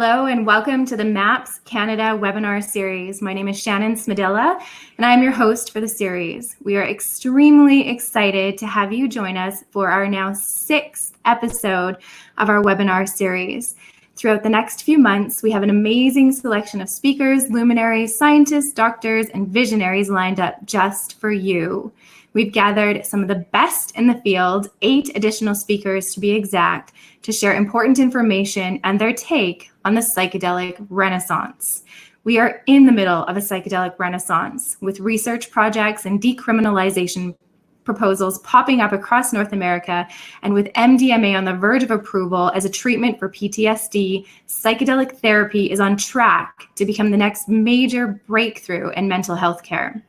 Hello and welcome to the MAPS Canada webinar series. My name is Shannon Smedilla and I'm your host for the series. We are extremely excited to have you join us for our now 6th episode of our webinar series. Throughout the next few months, we have an amazing selection of speakers, luminaries, scientists, doctors, and visionaries lined up just for you. We've gathered some of the best in the field, 8 additional speakers to be exact, to share important information and their take on the psychedelic renaissance. We are in the middle of a psychedelic renaissance with research projects and decriminalization proposals popping up across North America, and with MDMA on the verge of approval as a treatment for PTSD, psychedelic therapy is on track to become the next major breakthrough in mental health care.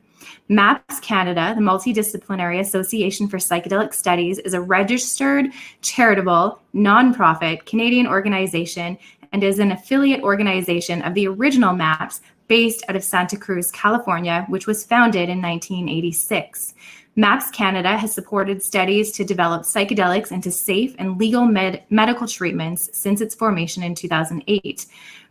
MAPS Canada, the Multidisciplinary Association for Psychedelic Studies, is a registered, charitable, nonprofit Canadian organization and is an affiliate organization of the original MAPS based out of Santa Cruz, California, which was founded in 1986. MAPS Canada has supported studies to develop psychedelics into safe and legal medical treatments since its formation in 2008.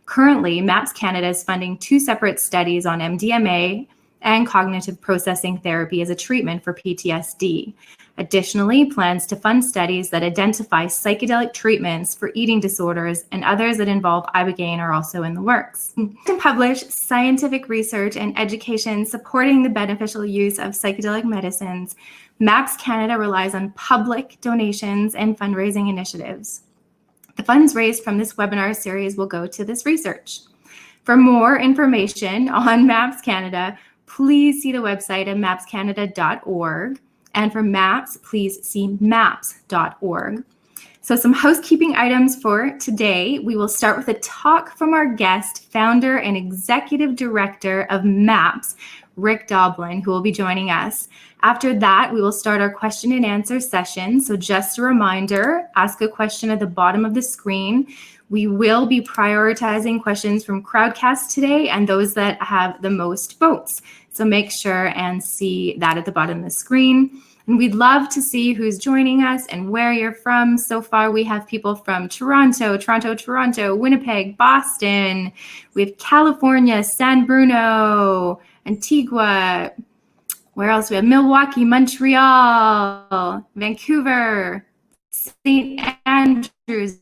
Currently, MAPS Canada is funding 2 separate studies on MDMA and cognitive processing therapy as a treatment for PTSD. Additionally, plans to fund studies that identify psychedelic treatments for eating disorders and others that involve ibogaine are also in the works. To publish scientific research and education supporting the beneficial use of psychedelic medicines, MAPS Canada relies on public donations and fundraising initiatives. The funds raised from this webinar series will go to this research. For more information on MAPS Canada, please see the website at mapscanada.org. And for MAPS, please see maps.org. So some housekeeping items for today. We will start with a talk from our guest, founder and executive director of MAPS, Rick Doblin, who will be joining us. After that, we will start our question and answer session. So just a reminder, ask a question at the bottom of the screen. We will be prioritizing questions from Crowdcast today and those that have the most votes. So make sure and see that at the bottom of the screen. And we'd love to see who's joining us and where you're from. So far, we have people from Toronto, Winnipeg, Boston. We have California, San Bruno, Antigua. Where else? We have Milwaukee, Montreal, Vancouver, St. Andrews,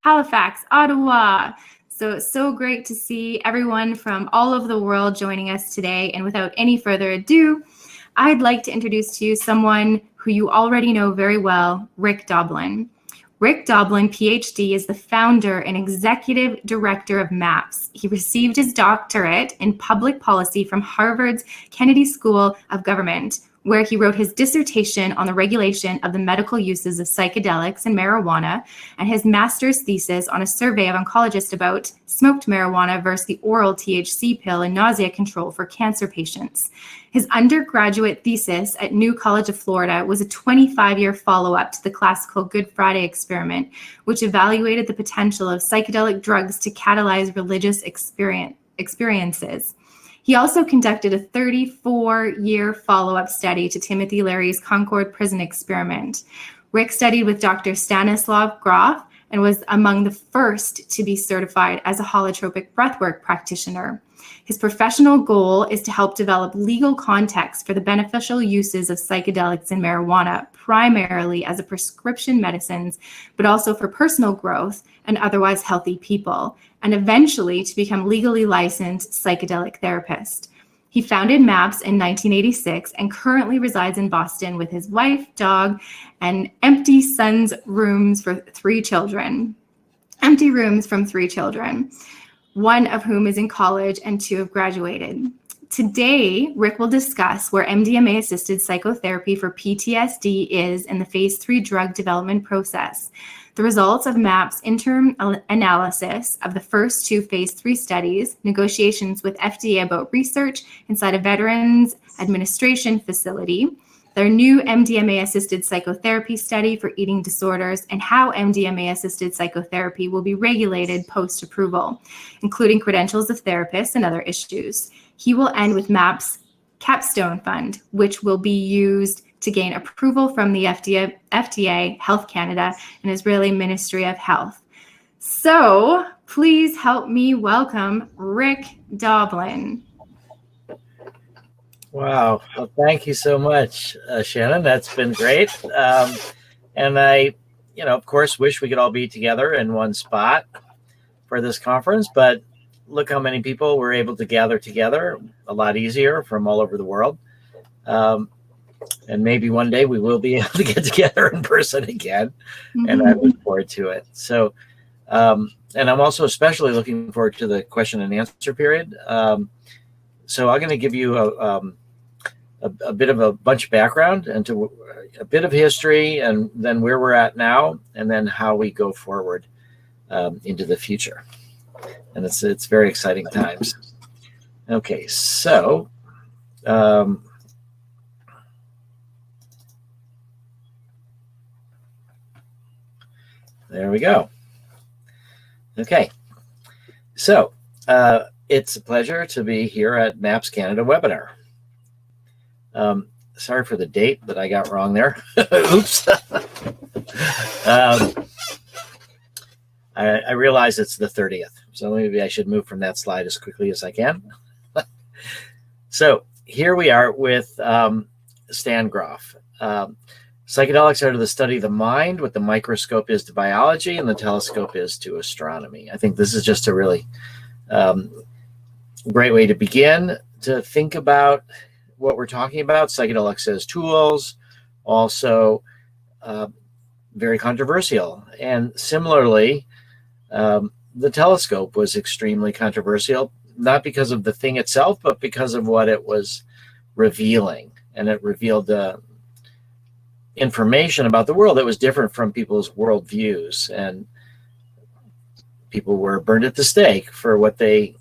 Halifax, Ottawa. So it's so great to see everyone from all over the world joining us today. And without any further ado, I'd like to introduce to you someone who you already know very well, Rick Doblin. Rick Doblin, PhD, is the founder and executive director of MAPS. He received his doctorate in public policy from Harvard's Kennedy School of Government, where he wrote his dissertation on the regulation of the medical uses of psychedelics and marijuana, and his master's thesis on a survey of oncologists about smoked marijuana versus the oral THC pill and nausea control for cancer patients. His undergraduate thesis at New College of Florida was a 25-year follow-up to the classical Good Friday experiment, which evaluated the potential of psychedelic drugs to catalyze religious experiences. He also conducted a 34-year follow-up study to Timothy Leary's Concord prison experiment. Rick studied with Dr. Stanislav Grof and was among the first to be certified as a holotropic breathwork practitioner. His professional goal is to help develop legal context for the beneficial uses of psychedelics and marijuana, primarily as a prescription medicines, but also for personal growth and otherwise healthy people, and eventually to become legally licensed psychedelic therapist. He founded MAPS in 1986 and currently resides in Boston with his wife, dog, and empty son's rooms for 3 children. Empty rooms from 3 children, one of whom is in college and 2 have graduated. Today, Rick will discuss where MDMA-assisted psychotherapy for PTSD is in the phase 3 drug development process, the results of MAPS interim analysis of the first 2 phase 3 studies, negotiations with FDA about research inside a Veterans Administration facility, their new MDMA-assisted psychotherapy study for eating disorders, and how MDMA-assisted psychotherapy will be regulated post-approval, including credentials of therapists and other issues. He will end with MAPS Capstone Fund, which will be used to gain approval from the FDA, Health Canada, and Israeli Ministry of Health. So Please help me welcome Rick Doblin. Wow. Well, thank you so much, Shannon. That's been great. And I, of course, wish we could all be together in one spot for this conference, but look how many people were able to gather together, a lot easier from all over the world. And maybe one day we will be able to get together in person again. And I look forward to it. So, and I'm also especially looking forward to the question and answer period. So I'm going to give you a bit of a bunch of background into a bit of history and then where we're at now, and then how we go forward into the future. And it's very exciting times. Okay, so there we go. Okay, so it's a pleasure to be here at MAPS Canada webinar. Sorry for the date that I got wrong there. Oops. I realize it's the 30th, so maybe I should move from that slide as quickly as I can. So here we are with Stan Grof. Psychedelics are to the study of the mind, what the microscope is to biology, and the telescope is to astronomy. I think this is just a really great way to begin to think about what we're talking about. Psychedelics as tools, also very controversial. And similarly, the telescope was extremely controversial, not because of the thing itself, but because of what it was revealing. And it revealed information about the world that was different from people's worldviews. And people were burned at the stake for what they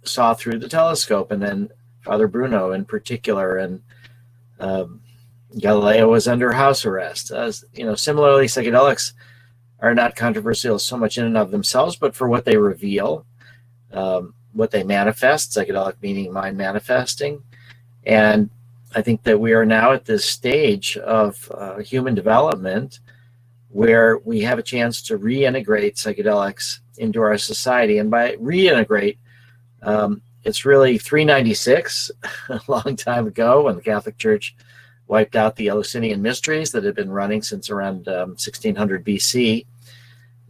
saw through the telescope. And then Father Bruno in particular, and Galileo was under house arrest. Similarly, psychedelics are not controversial so much in and of themselves, but for what they reveal, what they manifest, psychedelic meaning mind manifesting. And I think that we are now at this stage of human development where we have a chance to reintegrate psychedelics into our society. And by reintegrate, it's really 396, a long time ago, when the Catholic Church wiped out the Eleusinian mysteries that had been running since around 1600 BC.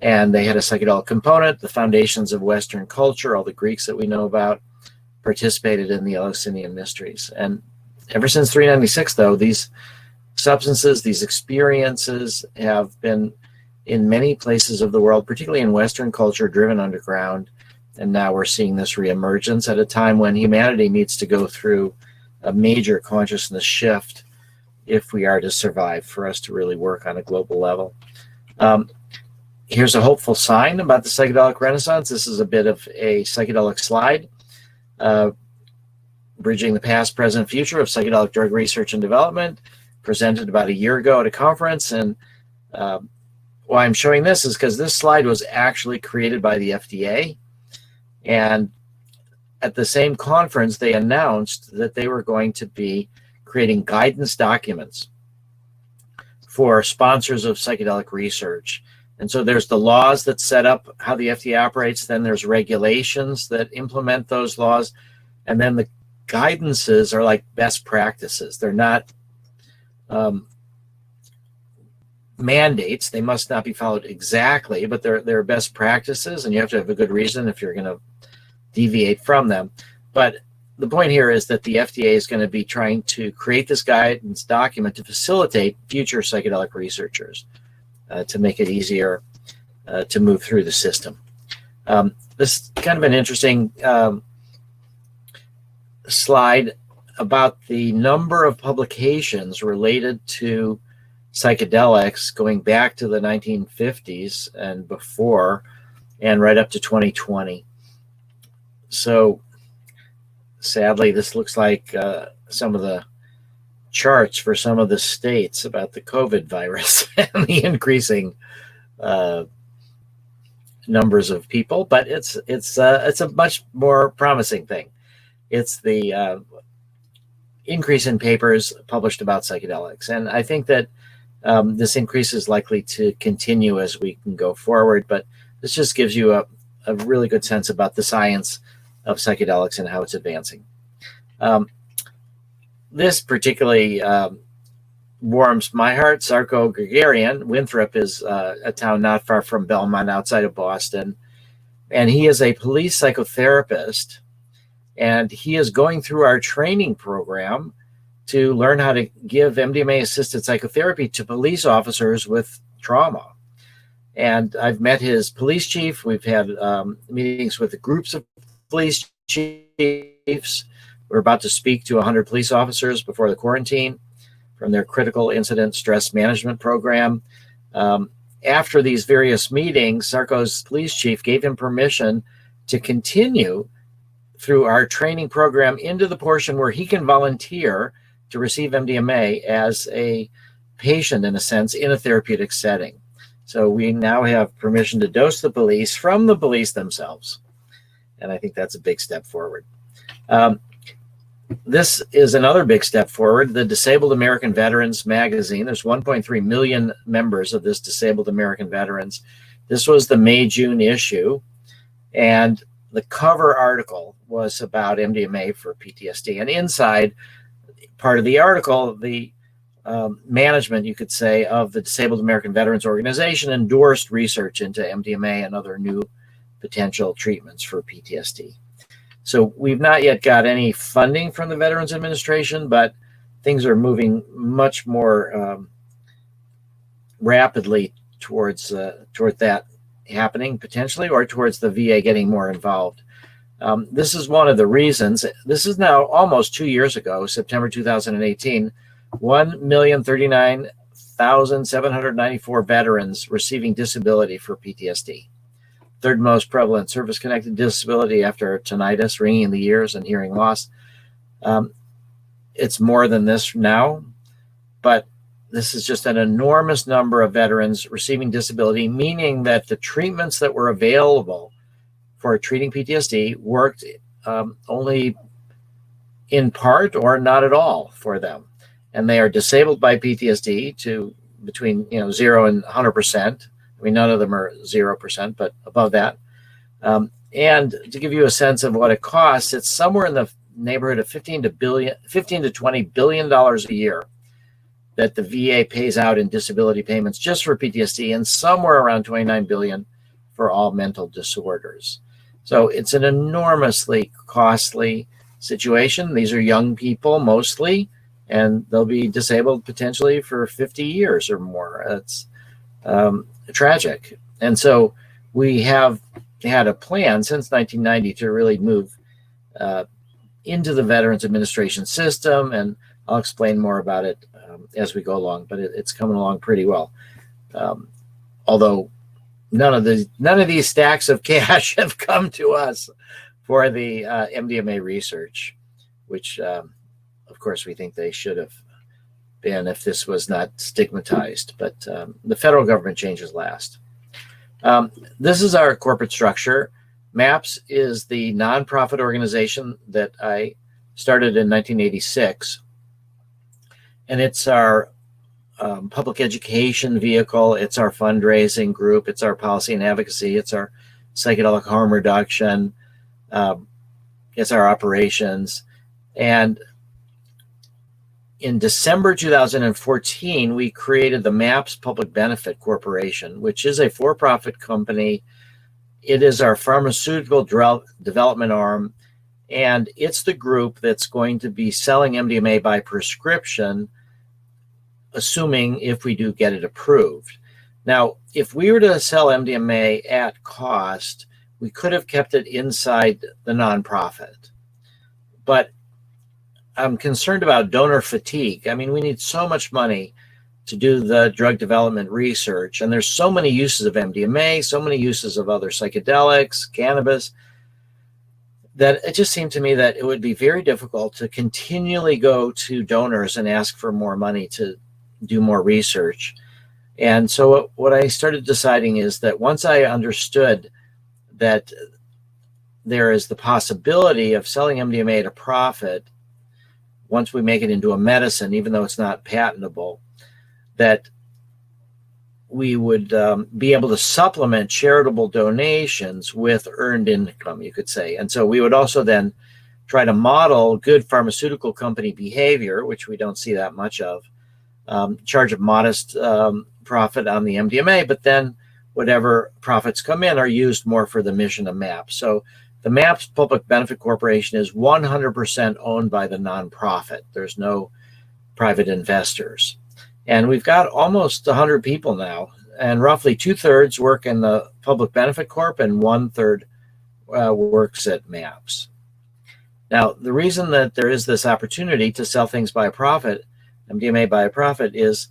And they had a psychedelic component. The foundations of Western culture, all the Greeks that we know about, participated in the Eleusinian mysteries. And ever since 396, though, these substances, these experiences have been in many places of the world, particularly in Western culture, driven underground. And now we're seeing this reemergence at a time when humanity needs to go through a major consciousness shift if we are to survive, for us to really work on a global level. Here's a hopeful sign about the psychedelic renaissance. This is a bit of a psychedelic slide, bridging the past, present, future of psychedelic drug research and development, presented about a year ago at a conference. And why I'm showing this is because this slide was actually created by the FDA. And at the same conference, they announced that they were going to be creating guidance documents for sponsors of psychedelic research. And so there's the laws that set up how the FDA operates, then there's regulations that implement those laws, and then the guidances are like best practices. They're not mandates. They must not be followed exactly, but they're best practices, and you have to have a good reason if you're going to deviate from them. But the point here is that the FDA is going to be trying to create this guidance document to facilitate future psychedelic researchers, to make it easier to move through the system. This is kind of an interesting slide about the number of publications related to psychedelics going back to the 1950s and before, and right up to 2020. So sadly, this looks like some of the charts for some of the states about the COVID virus and the increasing numbers of people, but it's a much more promising thing. It's the increase in papers published about psychedelics, and I think that this increase is likely to continue as we can go forward. But this just gives you a really good sense about the science of psychedelics and how it's advancing. This particularly warms my heart. Sarko Gregarian, Winthrop is a town not far from Belmont outside of Boston. And he is a police psychotherapist. And he is going through our training program to learn how to give MDMA-assisted psychotherapy to police officers with trauma. And I've met his police chief. We've had meetings with groups of police chiefs. We're about to speak to 100 police officers before the quarantine from their critical incident stress management program. After these various meetings, Sarko's police chief gave him permission to continue through our training program into the portion where he can volunteer to receive MDMA as a patient, in a sense, in a therapeutic setting. So we now have permission to dose the police from the police themselves. And I think that's a big step forward. This is another big step forward. The Disabled American Veterans magazine, there's 1.3 million members of this Disabled American Veterans. This was the May-June issue. And the cover article was about MDMA for PTSD. And inside part of the article, the management, you could say, of the Disabled American Veterans Organization endorsed research into MDMA and other new potential treatments for PTSD. So we've not yet got any funding from the Veterans Administration, but things are moving much more rapidly towards that happening potentially, or towards the VA getting more involved. This is one of the reasons. This is now almost 2 years ago, September 2018, 1,039,794 veterans receiving disability for PTSD. Third most prevalent service-connected disability after tinnitus, ringing in the ears, and hearing loss. It's more than this now, but this is just an enormous number of veterans receiving disability, meaning that the treatments that were available for treating PTSD worked only in part or not at all for them. And they are disabled by PTSD to between 0 and 100%. I mean, none of them are 0%, but above that. And to give you a sense of what it costs, it's somewhere in the neighborhood of $15 to $20 billion a year that the VA pays out in disability payments just for PTSD, and somewhere around $29 billion for all mental disorders. So it's an enormously costly situation. These are young people mostly, and they'll be disabled potentially for 50 years or more. It's tragic. And so we have had a plan since 1990 to really move into the Veterans Administration system, and I'll explain more about it as we go along, but it's coming along pretty well. Although none of these stacks of cash have come to us for the MDMA research, which of course we think they should have been if this was not stigmatized, but the federal government changes last. This is our corporate structure. MAPS is the nonprofit organization that I started in 1986, and it's our public education vehicle, it's our fundraising group, it's our policy and advocacy, it's our psychedelic harm reduction, it's our operations. And in December 2014, we created the MAPS Public Benefit Corporation, which is a for-profit company. It is our pharmaceutical development arm, and it's the group that's going to be selling MDMA by prescription, assuming if we do get it approved. Now, if we were to sell MDMA at cost, we could have kept it inside the nonprofit. But I'm concerned about donor fatigue. I mean, we need so much money to do the drug development research, and there's so many uses of MDMA, so many uses of other psychedelics, cannabis, that it just seemed to me that it would be very difficult to continually go to donors and ask for more money to do more research. And so what I started deciding is that once I understood that there is the possibility of selling MDMA at a profit, once we make it into a medicine, even though it's not patentable, that we would be able to supplement charitable donations with earned income, you could say. And so we would also then try to model good pharmaceutical company behavior, which we don't see that much of, charge a modest profit on the MDMA, but then whatever profits come in are used more for the mission of MAPS. So the MAPS Public Benefit Corporation is 100% owned by the nonprofit. There's no private investors. And we've got almost 100 people now, and roughly 2/3 work in the Public Benefit Corp and 1/3 works at MAPS. Now, the reason that there is this opportunity to sell things by a profit, MDMA by a profit, is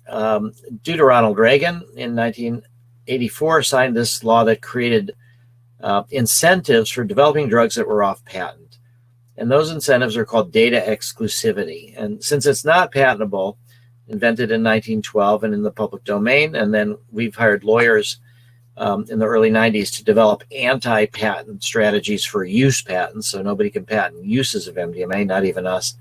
due to Ronald Reagan in 1984 signed this law that created incentives for developing drugs that were off patent. And those incentives are called data exclusivity. And since it's not patentable, invented in 1912 and in the public domain, and then we've hired lawyers in the early 90s to develop anti-patent strategies for use patents, so nobody can patent uses of MDMA, not even us.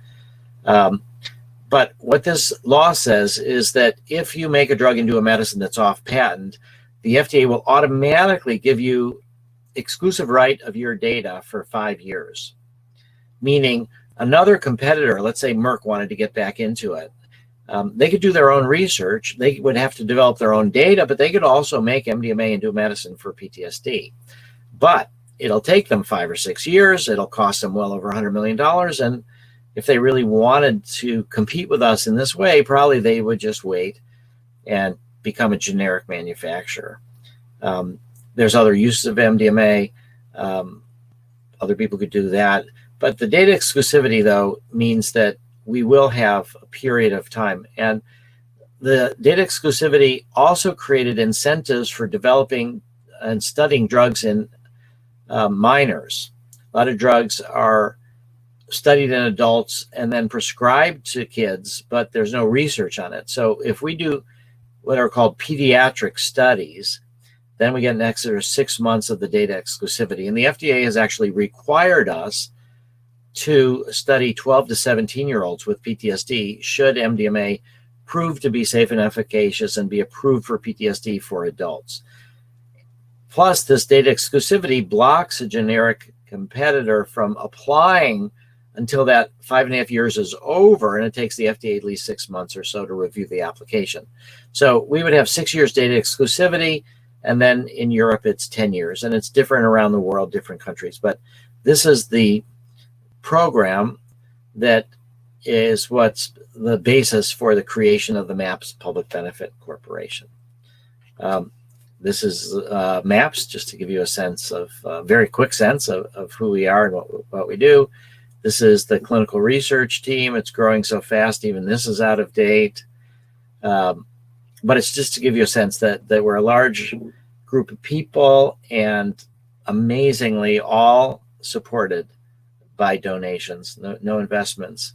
But what this law says is that if you make a drug into a medicine that's off patent, the FDA will automatically give you exclusive right of your data for 5 years. Meaning another competitor, let's say Merck wanted to get back into it, they could do their own research. They would have to develop their own data, but they could also make MDMA into a medicine for PTSD. But it'll take them 5 or 6 years. It'll cost them well over $100 million. And if they really wanted to compete with us in this way, probably they would just wait and become a generic manufacturer. There's other uses of MDMA. Other people could do that. But the data exclusivity, though, means that we will have a period of time. And the data exclusivity also created incentives for developing and studying drugs in minors. A lot of drugs are studied in adults and then prescribed to kids, but there's no research on it. So if we do what are called pediatric studies, then we get an extra 6 months of the data exclusivity. And the FDA has actually required us to study 12 to 17-year-olds with PTSD should MDMA prove to be safe and efficacious and be approved for PTSD for adults. Plus, this data exclusivity blocks a generic competitor from applying until that 5.5 years is over, and it takes the FDA at least 6 months or so to review the application. So we would have 6 years data exclusivity, and then in Europe it's 10 years, and it's different around the world, different countries. But this is the program that is what's the basis for the creation of the MAPS Public Benefit Corporation. This is MAPS, just to give you a sense of, very quick sense of who we are and what we do. This is the clinical research team. It's growing so fast, even this is out of date. But it's just to give you a sense that we're a large group of people, and amazingly all supported by donations, no investments.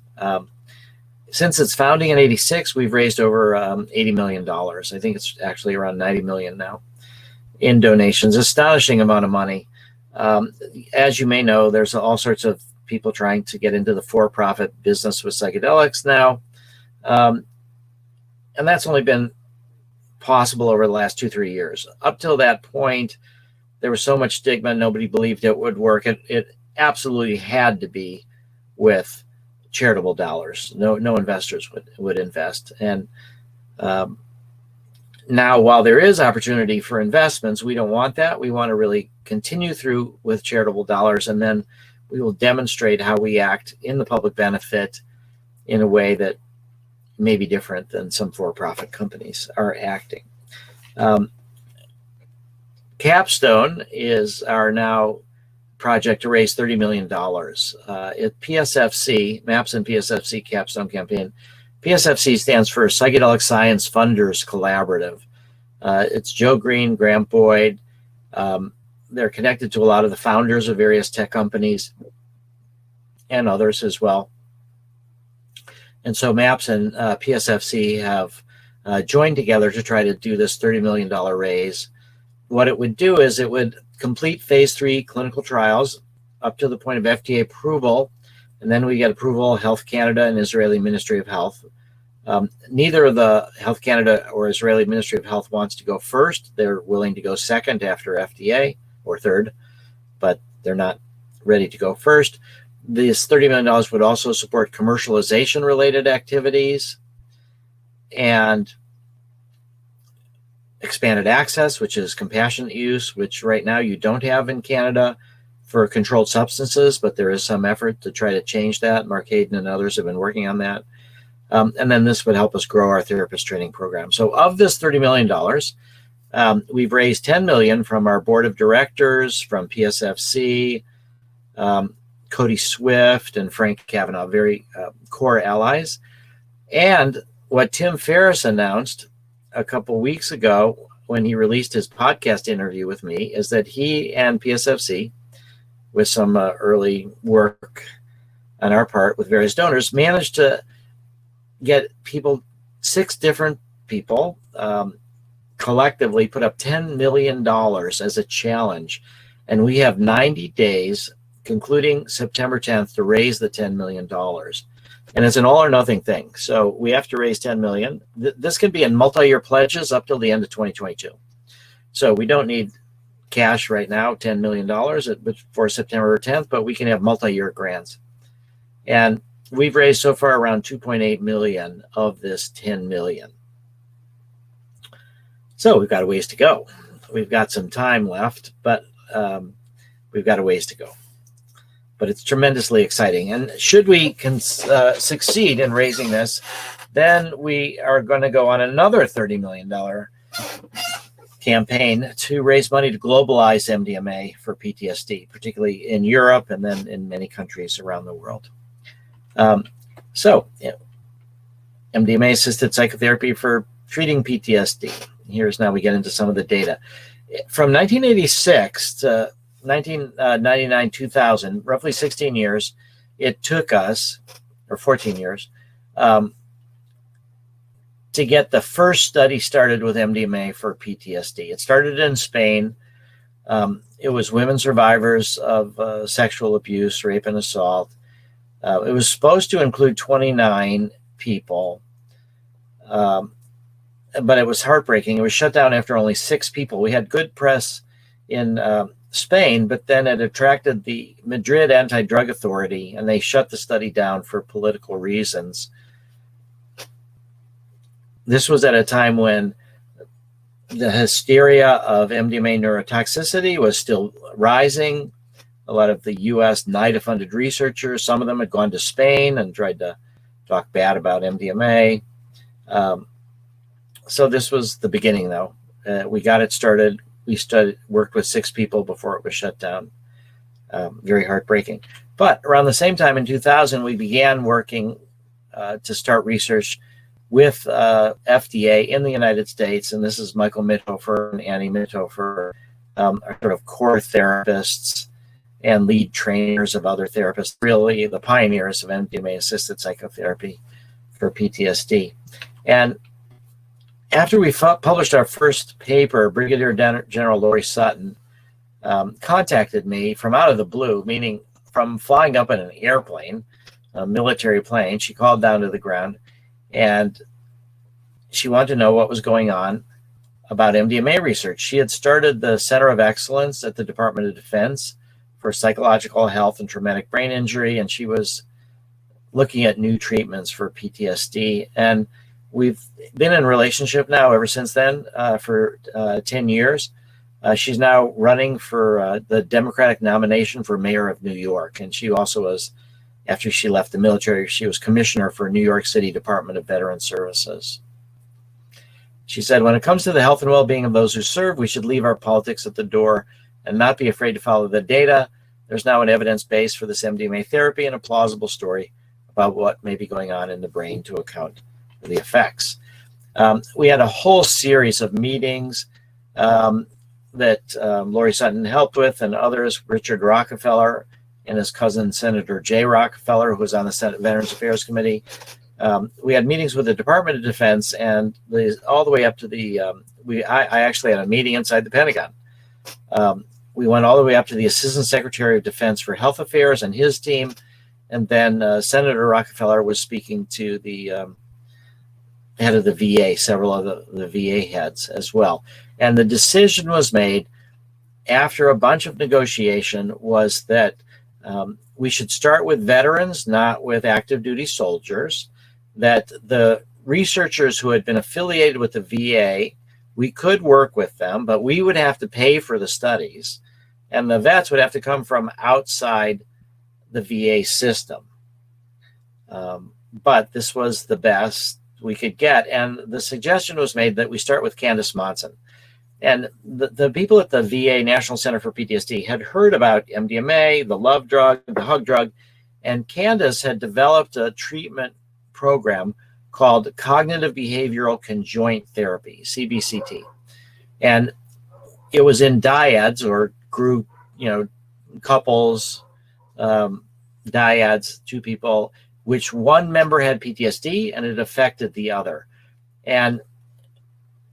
Since its founding in '86, we've raised over $80 million. I think it's actually around 90 million now in donations. Astonishing amount of money. As you may know, there's all sorts of people trying to get into the for-profit business with psychedelics now. And that's only been possible over the last 2-3 years. Up till that point, there was so much stigma, nobody believed it would work. It absolutely had to be with charitable dollars. No investors would invest. And now, while there is opportunity for investments, we don't want that. We want to really continue through with charitable dollars, and then we will demonstrate how we act in the public benefit in a way that may be different than some for-profit companies are acting. Capstone is our now project to raise $30 million. At PSFC, MAPS and PSFC Capstone campaign. PSFC stands for Psychedelic Science Funders Collaborative. It's Joe Green, Graham Boyd. They're connected to a lot of the founders of various tech companies and others as well. And so MAPS and PSFC have joined together to try to do this $30 million raise. What it would do is it would complete phase 3 clinical trials up to the point of FDA approval, and then we get approval, Health Canada and Israeli Ministry of Health. Neither the Health Canada or Israeli Ministry of Health wants to go first. They're willing to go second after FDA, or third, but they're not ready to go first. This $30 million would also support commercialization-related activities and expanded access, which is compassionate use, which right now you don't have in Canada for controlled substances, but there is some effort to try to change that. Mark Hayden and others have been working on that. And then this would help us grow our therapist training program. So of this $30 million, we've raised $10 million from our board of directors, from PSFC, Cody Swift, and Frank Kavanaugh, very core allies. And what Tim Ferriss announced a couple weeks ago when he released his podcast interview with me is that he and PSFC, with some early work on our part with various donors, managed to get people, 6 different people, collectively put up $10 million as a challenge. And we have 90 days, concluding September 10th, to raise the $10 million. And it's an all or nothing thing. So we have to raise $10 million. This can be in multi-year pledges up till the end of 2022. So we don't need cash right now, $10 million for September 10th, but we can have multi-year grants. And we've raised so far around 2.8 million of this 10 million. So we've got a ways to go. We've got some time left, but we've got a ways to go. But it's tremendously exciting. And should we succeed in raising this, then we are going to go on another $30 million campaign to raise money to globalize MDMA for PTSD, particularly in Europe and then in many countries around the world. MDMA-assisted psychotherapy for treating PTSD. Here's now we get into some of the data. From 1986 to 1999, 2000, roughly 16 years, it took us, or 14 years, to get the first study started with MDMA for PTSD. It started in Spain. It was women survivors of sexual abuse, rape, and assault. It was supposed to include 29 people, but it was heartbreaking. It was shut down after only 6 people. We had good press in Spain, but then it attracted the Madrid Anti-Drug Authority, and they shut the study down for political reasons. This was at a time when the hysteria of MDMA neurotoxicity was still rising. A lot of the U.S. NIDA-funded researchers, some of them had gone to Spain and tried to talk bad about MDMA. So this was the beginning, though. We got it started. We worked with 6 people before it was shut down. Very heartbreaking. But around the same time in 2000, we began working to start research with FDA in the United States. And this is Michael Mithofer and Annie Mithofer, are sort of core therapists and lead trainers of other therapists, really the pioneers of MDMA-assisted psychotherapy for PTSD. And after we published our first paper, Brigadier General Lori Sutton contacted me from out of the blue, meaning from flying up in an airplane, a military plane. She called down to the ground, and she wanted to know what was going on about MDMA research. She had started the Center of Excellence at the Department of Defense for psychological health and traumatic brain injury, and she was looking at new treatments for PTSD. And we've been in relationship now ever since then for 10 years. She's now running for the Democratic nomination for mayor of New York. And she also was, after she left the military, she was commissioner for New York City Department of Veteran Services. She said, when it comes to the health and well-being of those who serve, we should leave our politics at the door and not be afraid to follow the data. There's now an evidence base for this MDMA therapy and a plausible story about what may be going on in the brain to account for the effects. We had a whole series of meetings that Lori Sutton helped with, and others, Richard Rockefeller and his cousin, Senator Jay Rockefeller, who was on the Senate Veterans Affairs Committee. We had meetings with the Department of Defense, and all the way up to the, I actually had a meeting inside the Pentagon. We went all the way up to the Assistant Secretary of Defense for Health Affairs and his team. And then Senator Rockefeller was speaking to the head of the VA, several of the VA heads as well. And the decision was made after a bunch of negotiation was that we should start with veterans, not with active duty soldiers, that the researchers who had been affiliated with the VA, we could work with them, but we would have to pay for the studies, and the vets would have to come from outside the VA system. But this was the best we could get, and the suggestion was made that we start with Candace Monson. And the people at the VA National Center for PTSD had heard about MDMA, the love drug, the hug drug, and Candace had developed a treatment program called Cognitive Behavioral Conjoint Therapy, CBCT. And it was in dyads or group, couples, dyads, two people, which one member had PTSD and it affected the other. And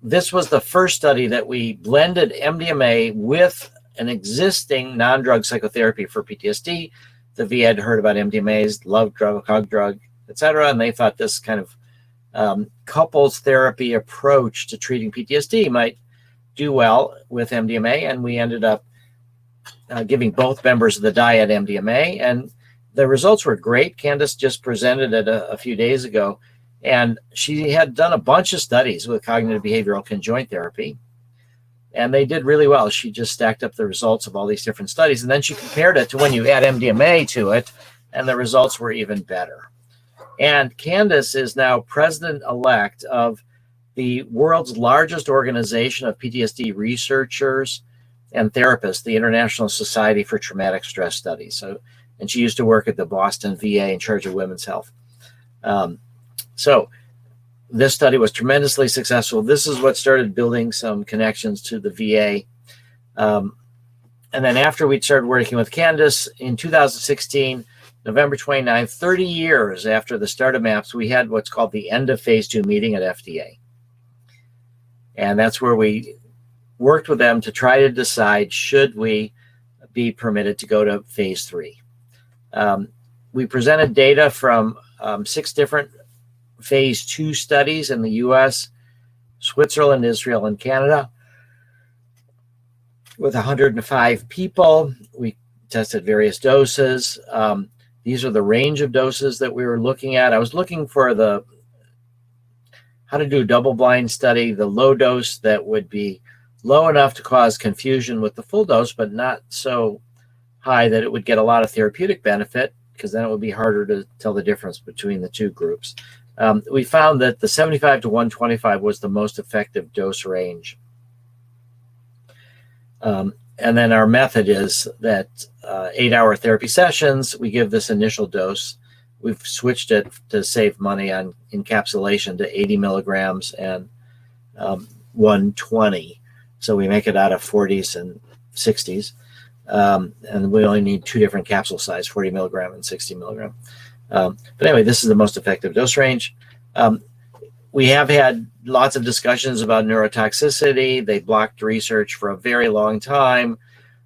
this was the first study that we blended MDMA with an existing non-drug psychotherapy for PTSD. The VA had heard about MDMA's love drug, hug drug, etc., and they thought this kind of couples therapy approach to treating PTSD might do well with MDMA, and we ended up giving both members of the dyad MDMA, and the results were great. Candace just presented it a few days ago, and she had done a bunch of studies with cognitive behavioral conjoint therapy, and they did really well. She just stacked up the results of all these different studies, and then she compared it to when you add MDMA to it, and the results were even better. And Candace is now president-elect of the world's largest organization of PTSD researchers and therapists, the International Society for Traumatic Stress Studies. And she used to work at the Boston VA in charge of women's health. So this study was tremendously successful. This is what started building some connections to the VA. And then after we started working with Candace in 2016, November 29th, 30 years after the start of MAPS, we had what's called the end of phase 2 meeting at FDA. And that's where we worked with them to try to decide, should we be permitted to go to phase 3? We presented data from 6 different phase 2 studies in the US, Switzerland, Israel, and Canada with 105 people. We tested various doses. These are the range of doses that we were looking at. I was looking for how to do a double-blind study, the low dose that would be low enough to cause confusion with the full dose, but not so high that it would get a lot of therapeutic benefit, because then it would be harder to tell the difference between the two groups. We found that the 75 to 125 was the most effective dose range. And then our method is that 8-hour therapy sessions, we give this initial dose. We've switched it to save money on encapsulation to 80 milligrams and 120. So we make it out of 40s and 60s. And we only need 2 different capsule size, 40 milligram and 60 milligram. But anyway, this is the most effective dose range. We have had lots of discussions about neurotoxicity. They blocked research for a very long time.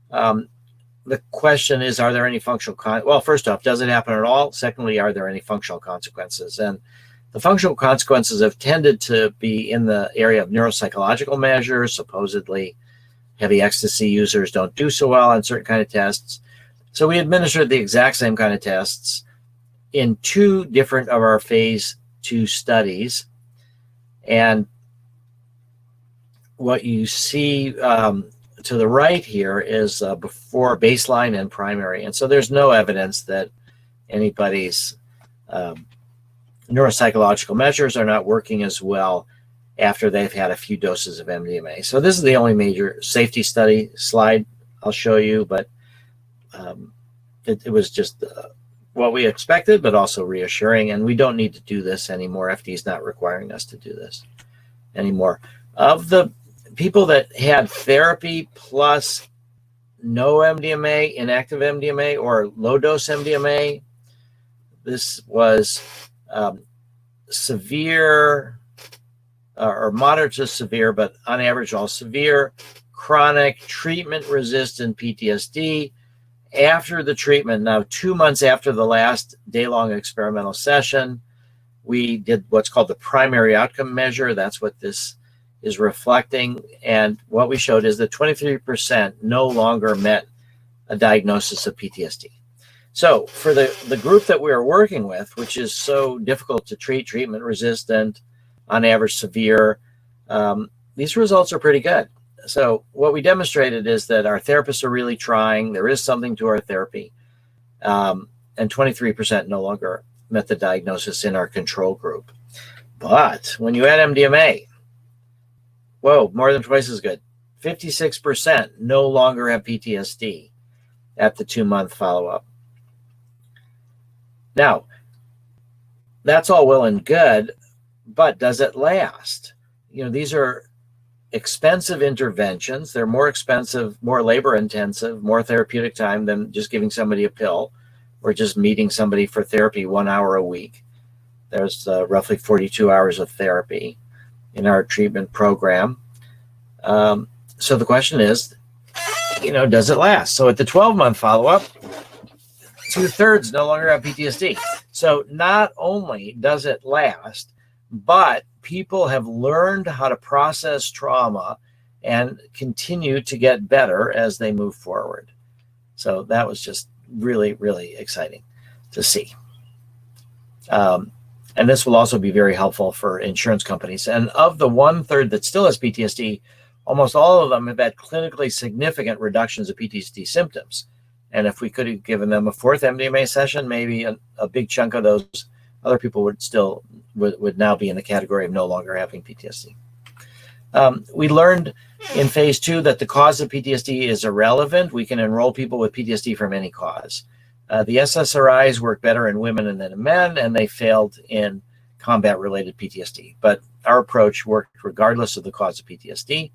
The question is, are there any functional well, first off, does it happen at all? Secondly, are there any functional consequences? And the functional consequences have tended to be in the area of neuropsychological measures. Supposedly, heavy ecstasy users don't do so well on certain kind of tests. So we administered the exact same kind of tests in 2 different of our phase 2 studies. And what you see to the right here is before baseline and primary. And so there's no evidence that anybody's neuropsychological measures are not working as well after they've had a few doses of MDMA. So this is the only major safety study slide I'll show you, but it was just what we expected, but also reassuring. And we don't need to do this anymore. FDA is not requiring us to do this anymore. Of the people that had therapy plus no MDMA, inactive MDMA, or low dose MDMA, this was severe or moderate to severe, but on average all severe, chronic treatment-resistant PTSD. After the treatment, now 2 months after the last day-long experimental session, We did what's called the primary outcome measure. That's what this is reflecting. And what we showed is that 23% no longer met a diagnosis of PTSD. So for the group that we are working with, which is so difficult to treat, treatment resistant, on average severe, these results are pretty good. So what we demonstrated is that our therapists are really trying. There is something to our therapy. And 23% no longer met the diagnosis in our control group. But when you add MDMA, whoa, more than twice as good. 56% no longer have PTSD at the 2-month follow-up. Now, that's all well and good, but does it last? You know, these are expensive interventions. They're more expensive, more labor intensive, more therapeutic time than just giving somebody a pill or just meeting somebody for therapy 1 hour a week. There's roughly 42 hours of therapy in our treatment program. So the question is, you know, does it last? So at the 12-month follow-up, 2/3 no longer have PTSD. So not only does it last, but people have learned how to process trauma and continue to get better as they move forward. So that was just really, really exciting to see. And this will also be very helpful for insurance companies. And of the 1/3 that still has PTSD, almost all of them have had clinically significant reductions of PTSD symptoms. And if we could have given them a 4th MDMA session, maybe a big chunk of those other people would now be in the category of no longer having PTSD. We learned in phase 2 that the cause of PTSD is irrelevant. We can enroll people with PTSD from any cause. The SSRIs work better in women than in men, and they failed in combat-related PTSD. But our approach worked regardless of the cause of PTSD.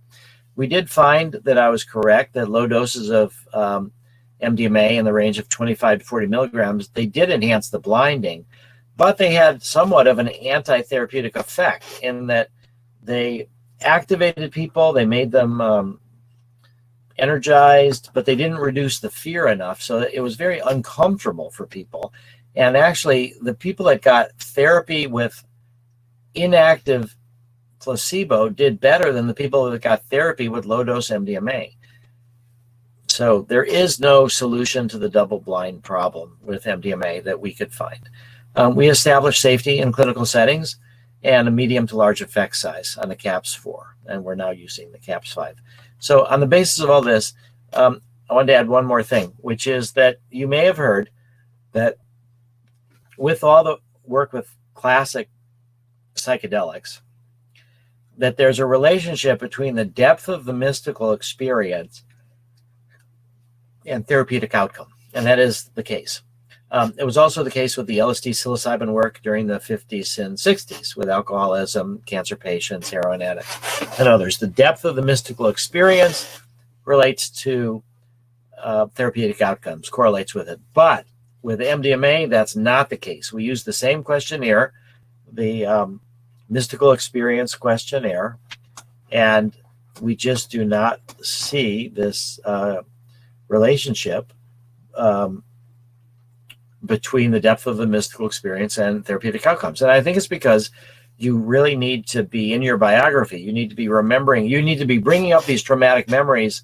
We did find that I was correct, that low doses of MDMA in the range of 25 to 40 milligrams, they did enhance the blinding, but they had somewhat of an anti-therapeutic effect in that they activated people, they made them energized, but they didn't reduce the fear enough. So it was very uncomfortable for people. And actually, the people that got therapy with inactive placebo did better than the people that got therapy with low-dose MDMA. So there is no solution to the double-blind problem with MDMA that we could find. We established safety in clinical settings and a medium to large effect size on the CAPS-4, and we're now using the CAPS-5. So on the basis of all this, I wanted to add one more thing, which is that you may have heard that with all the work with classic psychedelics, that there's a relationship between the depth of the mystical experience and therapeutic outcome, and that is the case. It was also the case with the LSD psilocybin work during the 50s and 60s with alcoholism, cancer patients, heroin addicts, and others. The depth of the mystical experience relates to therapeutic outcomes, correlates with it. But with MDMA, that's not the case. We use the same questionnaire, the mystical experience questionnaire, and we just do not see this relationship between the depth of the mystical experience and therapeutic outcomes. And I think it's because you really need to be in your biography. You need to be remembering, you need to be bringing up these traumatic memories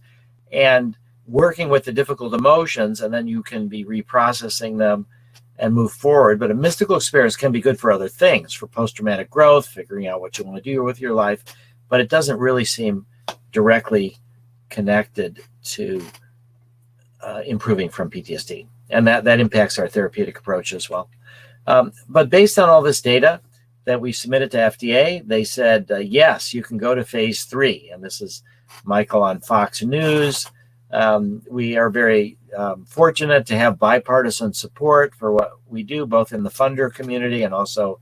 and working with the difficult emotions, and then you can be reprocessing them and move forward. But a mystical experience can be good for other things, for post-traumatic growth, figuring out what you want to do with your life, but it doesn't really seem directly connected to improving from PTSD. And that impacts our therapeutic approach as well. But based on all this data that we submitted to FDA, they said, yes, you can go to phase 3. And this is Michael on Fox News. We are very fortunate to have bipartisan support for what we do, both in the funder community and also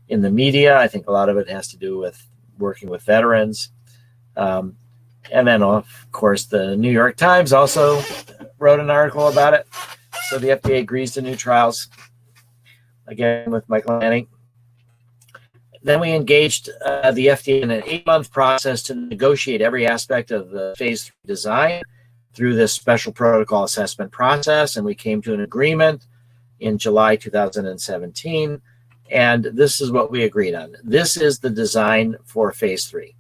in the media. I think a lot of it has to do with working with veterans. And then, of course, the New York Times also wrote an article about it. So the FDA agrees to new trials, again, with Michael Lanning. Then we engaged the FDA in an 8-month process to negotiate every aspect of the phase 3 design through this special protocol assessment process, and we came to an agreement in July 2017. And this is what we agreed on. This is the design for phase 3.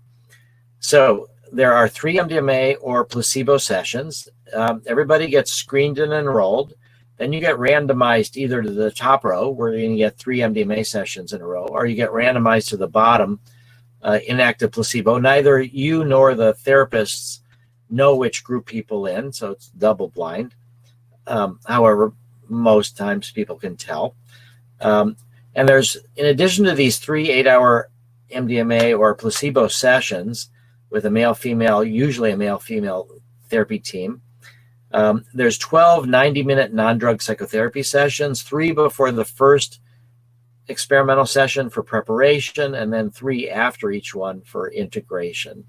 So there are 3 MDMA or placebo sessions. Everybody gets screened and enrolled. Then you get randomized either to the top row, where you're going to get 3 MDMA sessions in a row, or you get randomized to the bottom, inactive placebo. Neither you nor the therapists know which group people in, so it's double blind. However, most times people can tell. And there's, in addition to these 3 8-hour MDMA or placebo sessions with a male-female, usually a male-female therapy team, there's 12 90-minute non-drug psychotherapy sessions, 3 before the first experimental session for preparation, and then 3 after each one for integration.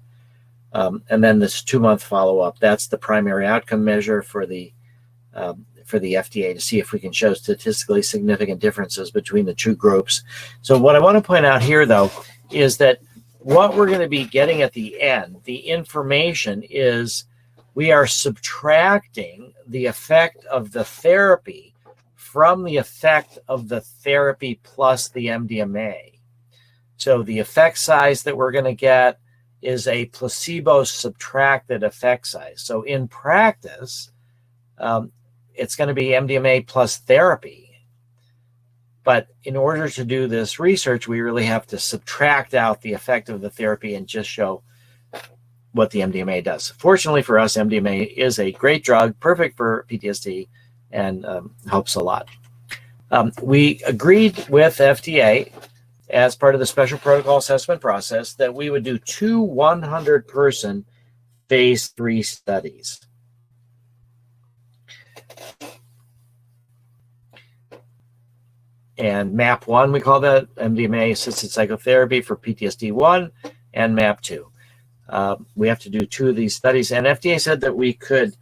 And then this 2-month follow-up. That's the primary outcome measure for the FDA to see if we can show statistically significant differences between the 2 groups. So what I want to point out here, though, is that what we're going to be getting at the end, the information, is we are subtracting the effect of the therapy from the effect of the therapy plus the MDMA. So the effect size that we're going to get is a placebo subtracted effect size. So in practice, it's going to be MDMA plus therapy. But in order to do this research, we really have to subtract out the effect of the therapy and just show what the MDMA does. Fortunately for us, MDMA is a great drug, perfect for PTSD, and helps a lot. We agreed with FDA as part of the special protocol assessment process that we would do 2 100-person phase 3 studies. And MAP 1, we call that MDMA-Assisted Psychotherapy for PTSD 1, and MAP 2. We have to do 2 of these studies, and FDA said that we could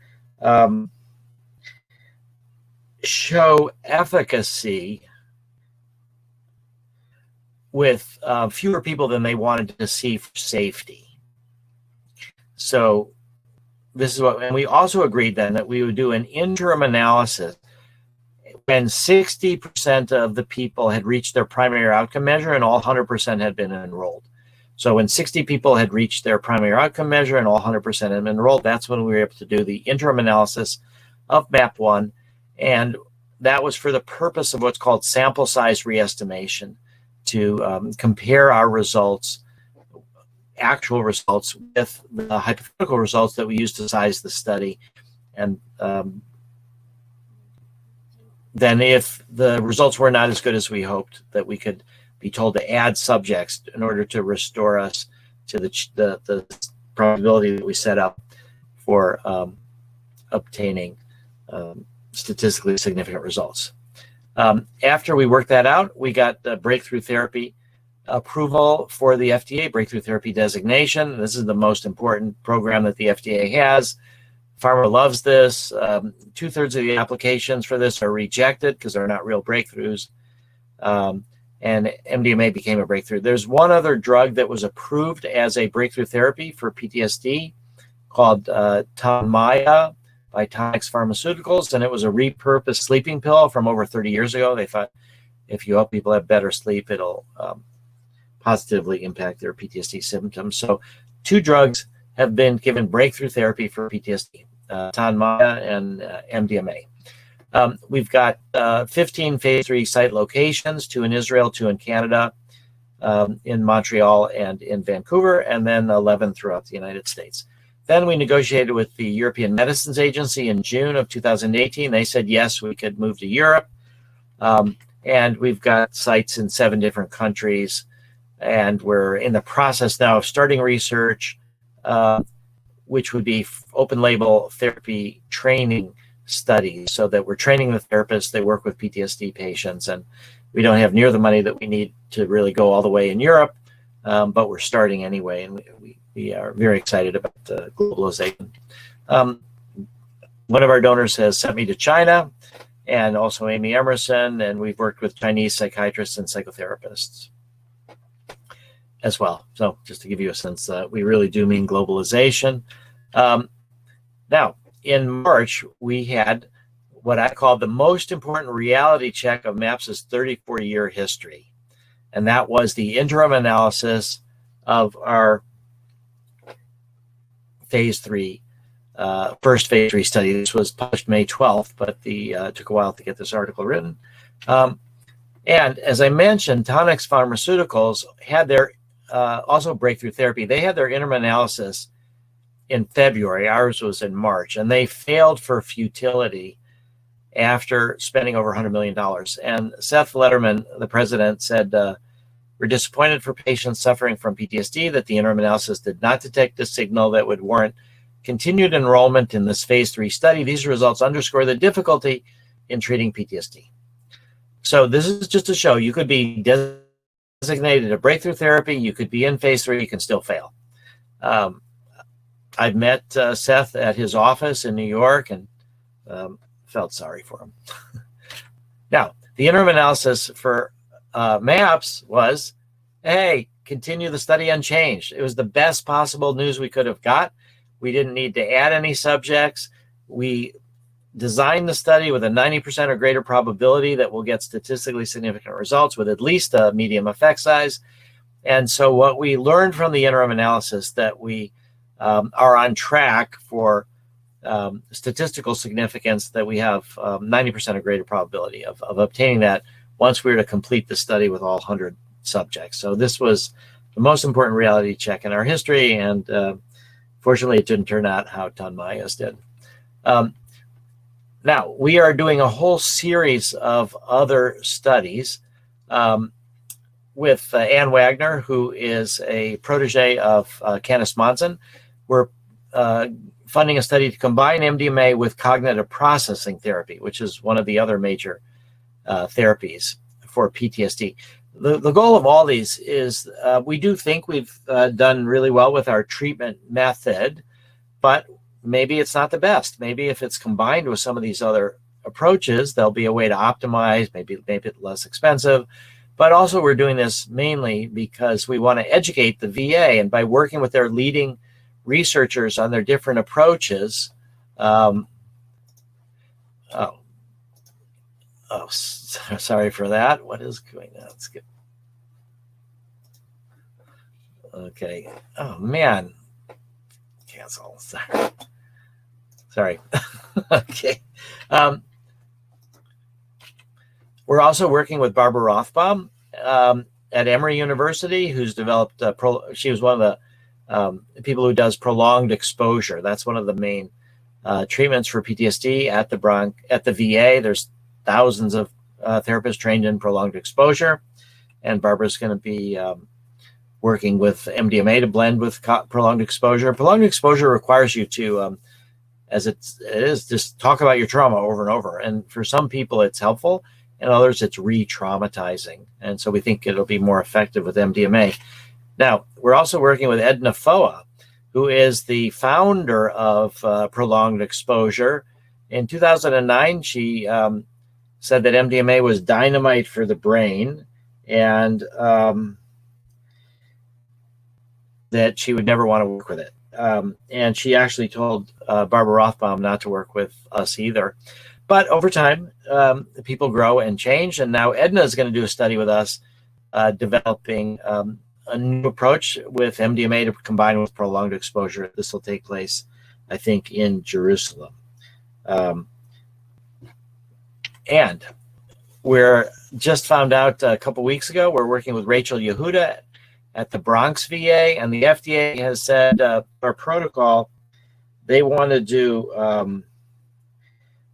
show efficacy with fewer people than they wanted to see for safety. So this is what, and we also agreed then that we would do an interim analysis when 60% of the people had reached their primary outcome measure and all 100% had been enrolled. So when 60 people had reached their primary outcome measure and all 100% had been enrolled, that's when we were able to do the interim analysis of MAP 1. And that was for the purpose of what's called sample size re-estimation, to compare our results, actual results, with the hypothetical results that we used to size the study. And then if the results were not as good as we hoped, that we could be told to add subjects in order to restore us to the probability that we set up for obtaining statistically significant results. After we worked that out, we got the breakthrough therapy approval for the FDA, breakthrough therapy designation. This is the most important program that the FDA has. Pharma loves this. 2/3 of the applications for this are rejected because they're not real breakthroughs. And MDMA became a breakthrough. There's one other drug that was approved as a breakthrough therapy for PTSD called Mdma by Tonix Pharmaceuticals, and it was a repurposed sleeping pill from over 30 years ago. They thought if you help people have better sleep, it'll positively impact their PTSD symptoms. So 2 drugs have been given breakthrough therapy for PTSD, Mdma and MDMA. We've got 15 phase 3 site locations, 2 in Israel, 2 in Canada, in Montreal and in Vancouver, and then 11 throughout the United States. Then we negotiated with the European Medicines Agency in June of 2018. They said, yes, we could move to Europe. And we've got sites in 7 different countries. And we're in the process now of starting research, which would be open label therapy training studies, so that we're training the therapists. They work with PTSD patients, and we don't have near the money that we need to really go all the way in Europe, but we're starting anyway, and we are very excited about the globalization. One of our donors has sent me to China, and also Amy Emerson, and we've worked with Chinese psychiatrists and psychotherapists as well. So just to give you a sense that we really do mean globalization. Now, in March, we had what I call the most important reality check of MAPS's 34-year history. and that was the interim analysis of our phase 3, first phase 3 study. This was published May 12th, but it took a while to get this article written. And as I mentioned, Tonix Pharmaceuticals had their also breakthrough therapy. They had their interim analysis in February. Ours was in March, and they failed for futility after spending over $100 million. And Seth Lederman, the president, said, we're disappointed for patients suffering from PTSD that the interim analysis did not detect a signal that would warrant continued enrollment in this phase 3 study. These results underscore the difficulty in treating PTSD. So this is just to show you could be designated a breakthrough therapy, you could be in phase 3, you can still fail. I've met Seth at his office in New York and felt sorry for him. Now, the interim analysis for MAPS was, hey, continue the study unchanged. It was the best possible news we could have got. We didn't need to add any subjects. We designed the study with a 90% or greater probability that we'll get statistically significant results with at least a medium effect size. And so what we learned from the interim analysis that we are on track for statistical significance, that we have 90% or greater probability of obtaining that once we were to complete the study with all 100 subjects. So this was the most important reality check in our history, and fortunately it didn't turn out how Tonmaya's did. Now, we are doing a whole series of other studies with Ann Wagner, who is a protege of Canis Monson. We're funding a study to combine MDMA with cognitive processing therapy, which is one of the other major therapies for PTSD. The goal of all these is we do think we've done really well with our treatment method, but maybe it's not the best. Maybe if it's combined with some of these other approaches, there'll be a way to optimize, maybe it less expensive. But also we're doing this mainly because we want to educate the VA, and by working with their leading researchers on their different approaches. Sorry for that. What is going on? Let's get. Okay. Oh man. Cancel. Sorry. Okay. We're also working with Barbara Rothbaum at Emory University, who's developed. She was one of the people who does prolonged exposure. That's one of the main treatments for PTSD at the VA. There's thousands of therapists trained in prolonged exposure, and Barbara's going to be working with MDMA to blend with prolonged exposure. Prolonged exposure requires you to, as it is, just talk about your trauma over and over. And for some people, it's helpful, and others, it's re-traumatizing. And so we think it'll be more effective with MDMA. Now, we're also working with Edna Foa, who is the founder of prolonged exposure. In 2009, she said that MDMA was dynamite for the brain, and that she would never want to work with it. And she actually told Barbara Rothbaum not to work with us either. But over time, people grow and change, and now Edna is going to do a study with us developing a new approach with MDMA to combine with prolonged exposure. This will take place, I think, in Jerusalem. And we're just found out a couple weeks ago, we're working with Rachel Yehuda at the Bronx VA, and the FDA has said our protocol, they want to do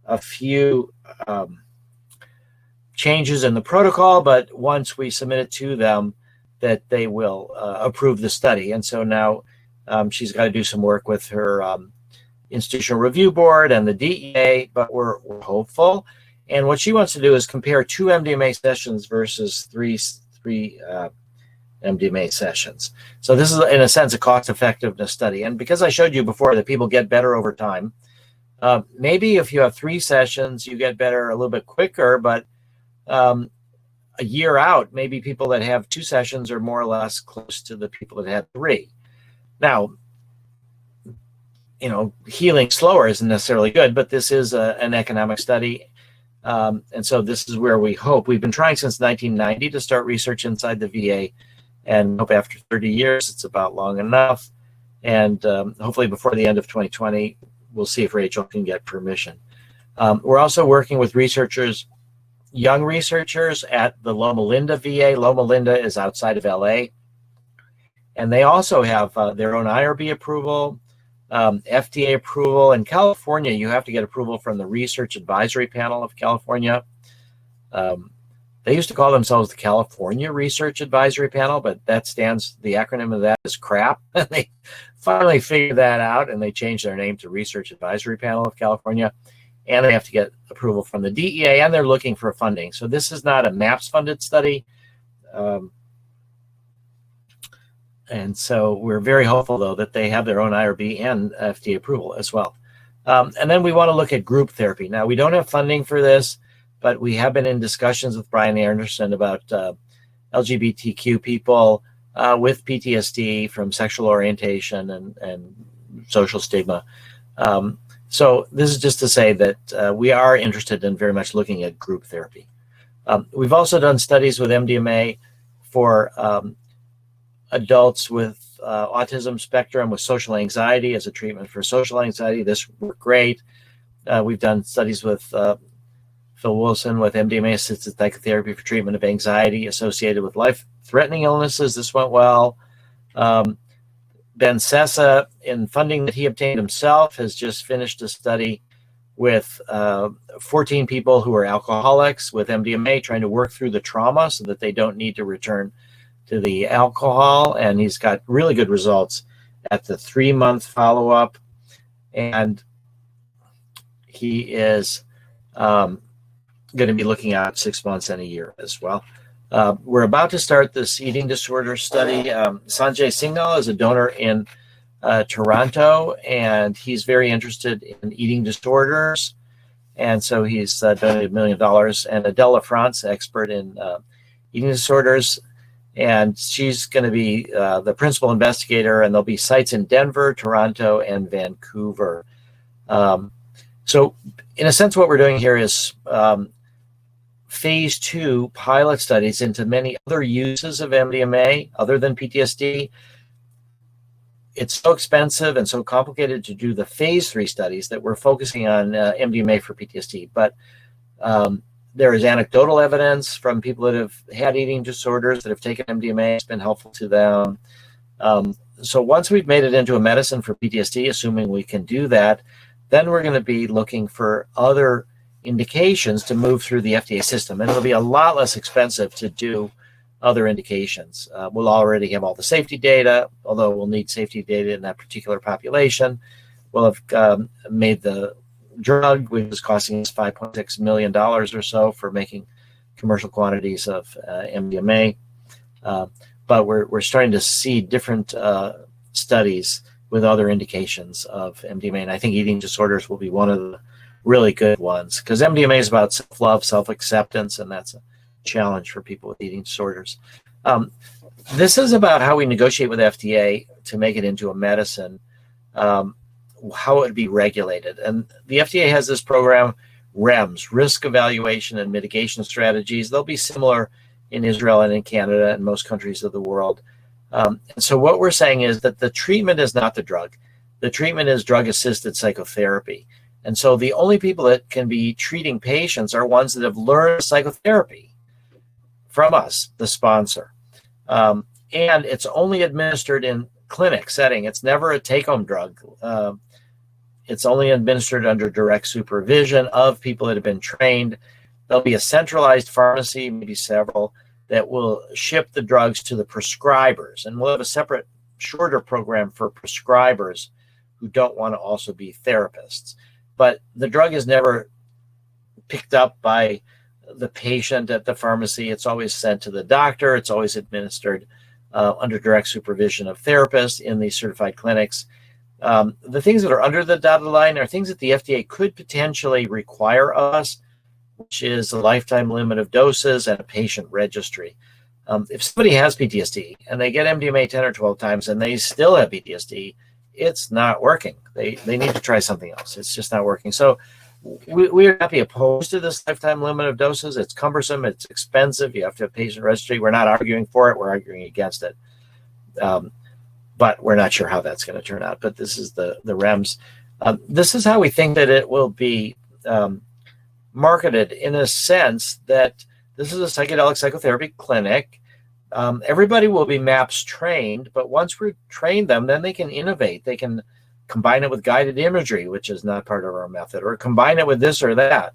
a few changes in the protocol, but once we submit it to them, that they will approve the study. And so now she's got to do some work with her institutional review board and the DEA, but we're hopeful. And what she wants to do is compare 2 MDMA sessions versus three MDMA sessions. So this is, in a sense, a cost-effectiveness study. And because I showed you before that people get better over time, maybe if you have 3 sessions, you get better a little bit quicker, but a year out, maybe people that have 2 sessions are more or less close to the people that had 3. Now, healing slower isn't necessarily good, but this is an economic study. And so this is where we hope. We've been trying since 1990 to start research inside the VA, and hope after 30 years, it's about long enough. And hopefully before the end of 2020, we'll see if Rachel can get permission. We're also working with researchers, young researchers at the Loma Linda VA. Loma Linda is outside of LA. And they also have their own IRB approval, FDA approval. In California, you have to get approval from the Research Advisory Panel of California. They used to call themselves the California Research Advisory Panel, but that stands, the acronym of that is CRAP. They finally figured that out, and they changed their name to Research Advisory Panel of California. And they have to get approval from the DEA, and they're looking for funding. So this is not a MAPS-funded study. And so we're very hopeful, though, that they have their own IRB and FDA approval as well. And then we want to look at group therapy. Now, we don't have funding for this, but we have been in discussions with Brian Anderson about LGBTQ people with PTSD from sexual orientation and social stigma. So this is just to say that we are interested in very much looking at group therapy. We've also done studies with MDMA for adults with autism spectrum with social anxiety as a treatment for social anxiety. This worked great. We've done studies with Phil Wilson with MDMA-Assisted Psychotherapy for treatment of anxiety associated with life-threatening illnesses. This went well. Ben Sessa, in funding that he obtained himself, has just finished a study with 14 people who are alcoholics with MDMA, trying to work through the trauma so that they don't need to return to the alcohol. And he's got really good results at the 3-month follow-up. And he is going to be looking at 6 months and a year as well. We're about to start this eating disorder study. Sanjay Singhal is a donor in Toronto, and he's very interested in eating disorders. And so he's donated $1 million. And Adele France, expert in eating disorders, and she's going to be the principal investigator, and there'll be sites in Denver, Toronto, and Vancouver. So in a sense, what we're doing here is phase 2 pilot studies into many other uses of MDMA other than PTSD. It's so expensive and so complicated to do the phase 3 studies that we're focusing on MDMA for PTSD. But there is anecdotal evidence from people that have had eating disorders that have taken MDMA. It's been helpful to them. So once we've made it into a medicine for PTSD, assuming we can do that, then we're going to be looking for other indications to move through the FDA system. And it'll be a lot less expensive to do other indications. We'll already have all the safety data, although we'll need safety data in that particular population. We'll have made the drug, which is costing us $5.6 million or so for making commercial quantities of MDMA. But we're starting to see different studies with other indications of MDMA. And I think eating disorders will be one of the really good ones, because MDMA is about self-love, self-acceptance, and that's a challenge for people with eating disorders. This is about how we negotiate with FDA to make it into a medicine, how it would be regulated. And the FDA has this program, REMS, Risk Evaluation and Mitigation Strategies. They'll be similar in Israel and in Canada and most countries of the world. And so what we're saying is that the treatment is not the drug. The treatment is drug-assisted psychotherapy. And so the only people that can be treating patients are ones that have learned psychotherapy from us, the sponsor. And it's only administered in clinic setting. It's never a take-home drug. It's only administered under direct supervision of people that have been trained. There'll be a centralized pharmacy, maybe several, that will ship the drugs to the prescribers. And we'll have a separate, shorter program for prescribers who don't want to also be therapists. But the drug is never picked up by the patient at the pharmacy. It's always sent to the doctor. It's always administered under direct supervision of therapists in these certified clinics. The things that are under the dotted line are things that the FDA could potentially require of us, which is a lifetime limit of doses and a patient registry. If somebody has PTSD and they get MDMA 10 or 12 times and they still have PTSD, it's not working. They need to try something else. It's just not working. So we would not be opposed to this lifetime limit of doses. It's cumbersome. It's expensive. You have to have patient registry. We're not arguing for it. We're arguing against it. But we're not sure how that's going to turn out. But this is the REMS. This is how we think that it will be marketed, in a sense that this is a psychedelic psychotherapy clinic. Everybody will be MAPS trained, but once we train them, then they can innovate. They can combine it with guided imagery, which is not part of our method, or combine it with this or that.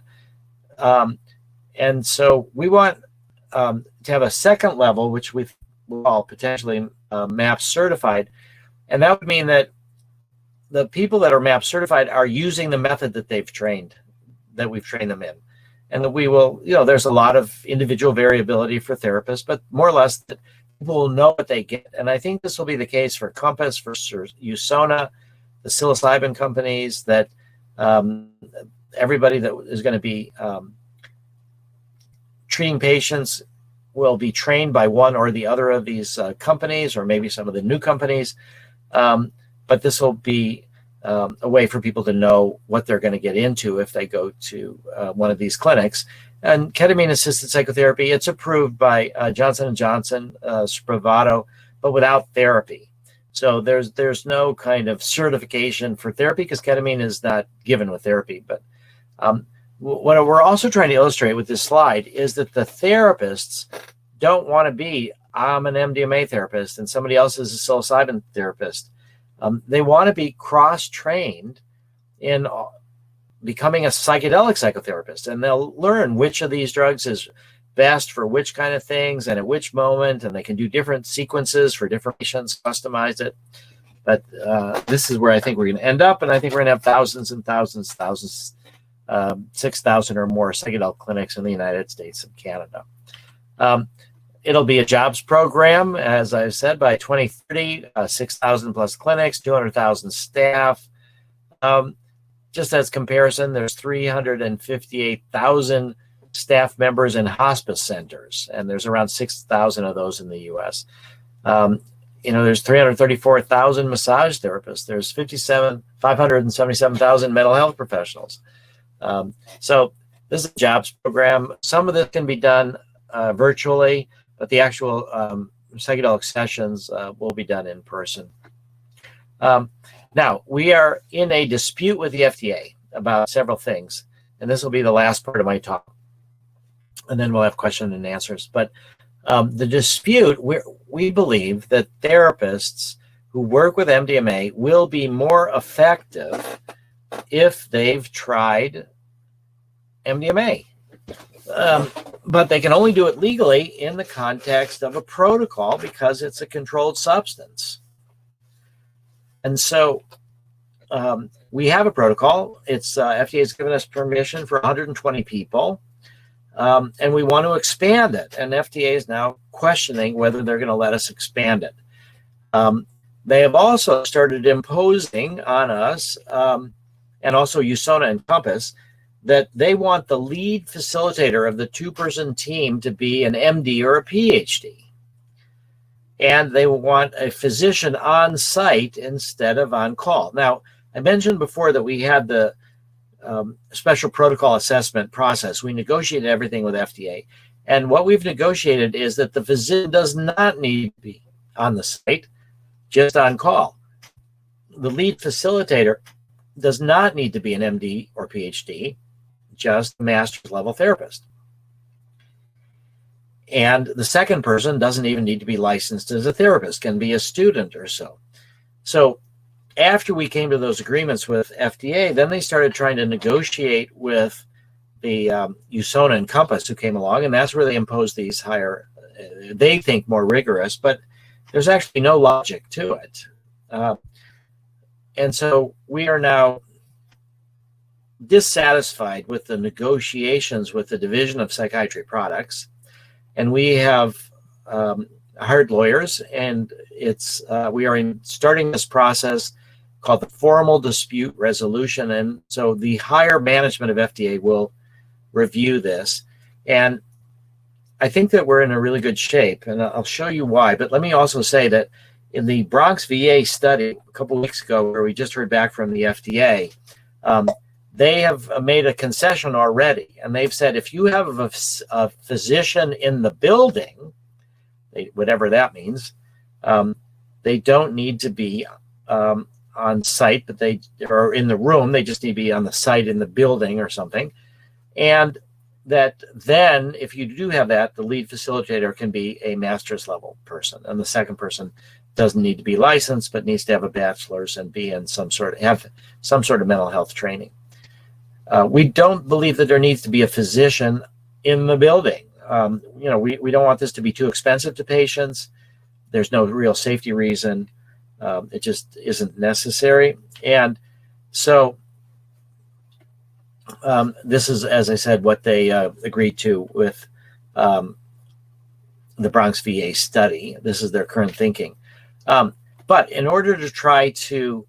And so we want to have a second level, which we call potentially MAPS certified. And that would mean that the people that are MAPS certified are using the method that they've trained, that we've trained them in. And that we will, there's a lot of individual variability for therapists, but more or less that people will know what they get. And I think this will be the case for Compass, for Usona, the psilocybin companies, that everybody that is going to be treating patients will be trained by one or the other of these companies, or maybe some of the new companies. But this will be a way for people to know what they're going to get into if they go to one of these clinics. And ketamine-assisted psychotherapy, it's approved by Johnson & Johnson, Spravato, but without therapy. So there's no kind of certification for therapy, because ketamine is not given with therapy. But what we're also trying to illustrate with this slide is that the therapists don't want to be, I'm an MDMA therapist and somebody else is a psilocybin therapist. They want to be cross-trained in becoming a psychedelic psychotherapist, and they'll learn which of these drugs is best for which kind of things and at which moment, and they can do different sequences for different patients, customize it. But this is where I think we're going to end up, and I think we're going to have thousands and thousands, 6,000 or more psychedelic clinics in the United States and Canada. It'll be a jobs program, as I said, by 2030, 6,000 plus clinics, 200,000 staff. Just as comparison, there's 358,000 staff members in hospice centers, and there's around 6,000 of those in the U.S. There's 334,000 massage therapists. There's 577,000 mental health professionals. So this is a jobs program. Some of this can be done virtually, but the actual psychedelic sessions will be done in person. Now, we are in a dispute with the FDA about several things, and this will be the last part of my talk. And then we'll have questions and answers. But the dispute, we believe that therapists who work with MDMA will be more effective if they've tried MDMA. But they can only do it legally in the context of a protocol, because it's a controlled substance. And so we have a protocol. It's FDA has given us permission for 120 people. And we want to expand it. And FDA is now questioning whether they're going to let us expand it. They have also started imposing on us, and also Usona and Compass, that they want the lead facilitator of the two-person team to be an MD or a PhD. And they want a physician on site instead of on call. Now, I mentioned before that we had the special protocol assessment process. We negotiated everything with FDA. And what we've negotiated is that the physician does not need to be on the site, just on call. The lead facilitator does not need to be an MD or PhD, just a master's level therapist. And the second person doesn't even need to be licensed as a therapist, can be a student or so. So after we came to those agreements with FDA, then they started trying to negotiate with the Usona and Compass, who came along, and that's where they imposed these higher, they think more rigorous, but there's actually no logic to it. And so we are now dissatisfied with the negotiations with the Division of Psychiatry Products, and we have hired lawyers, and we are starting this process called the formal dispute resolution. And so the higher management of FDA will review this, and I think that we're in a really good shape, and I'll show you why. But let me also say that in the Bronx VA study a couple of weeks ago, where we just heard back from the FDA, they have made a concession already, and they've said if you have a physician in the building, whatever that means, they don't need to be on site, but they are in the room. They just need to be on the site in the building or something. And that then, if you do have that, the lead facilitator can be a master's level person, and the second person doesn't need to be licensed, but needs to have a bachelor's and be in have some sort of mental health training. We don't believe that there needs to be a physician in the building. We don't want this to be too expensive to patients. There's no real safety reason. It just isn't necessary. And so this is, as I said, what they agreed to with the Bronx VA study. This is their current thinking. But in order to try to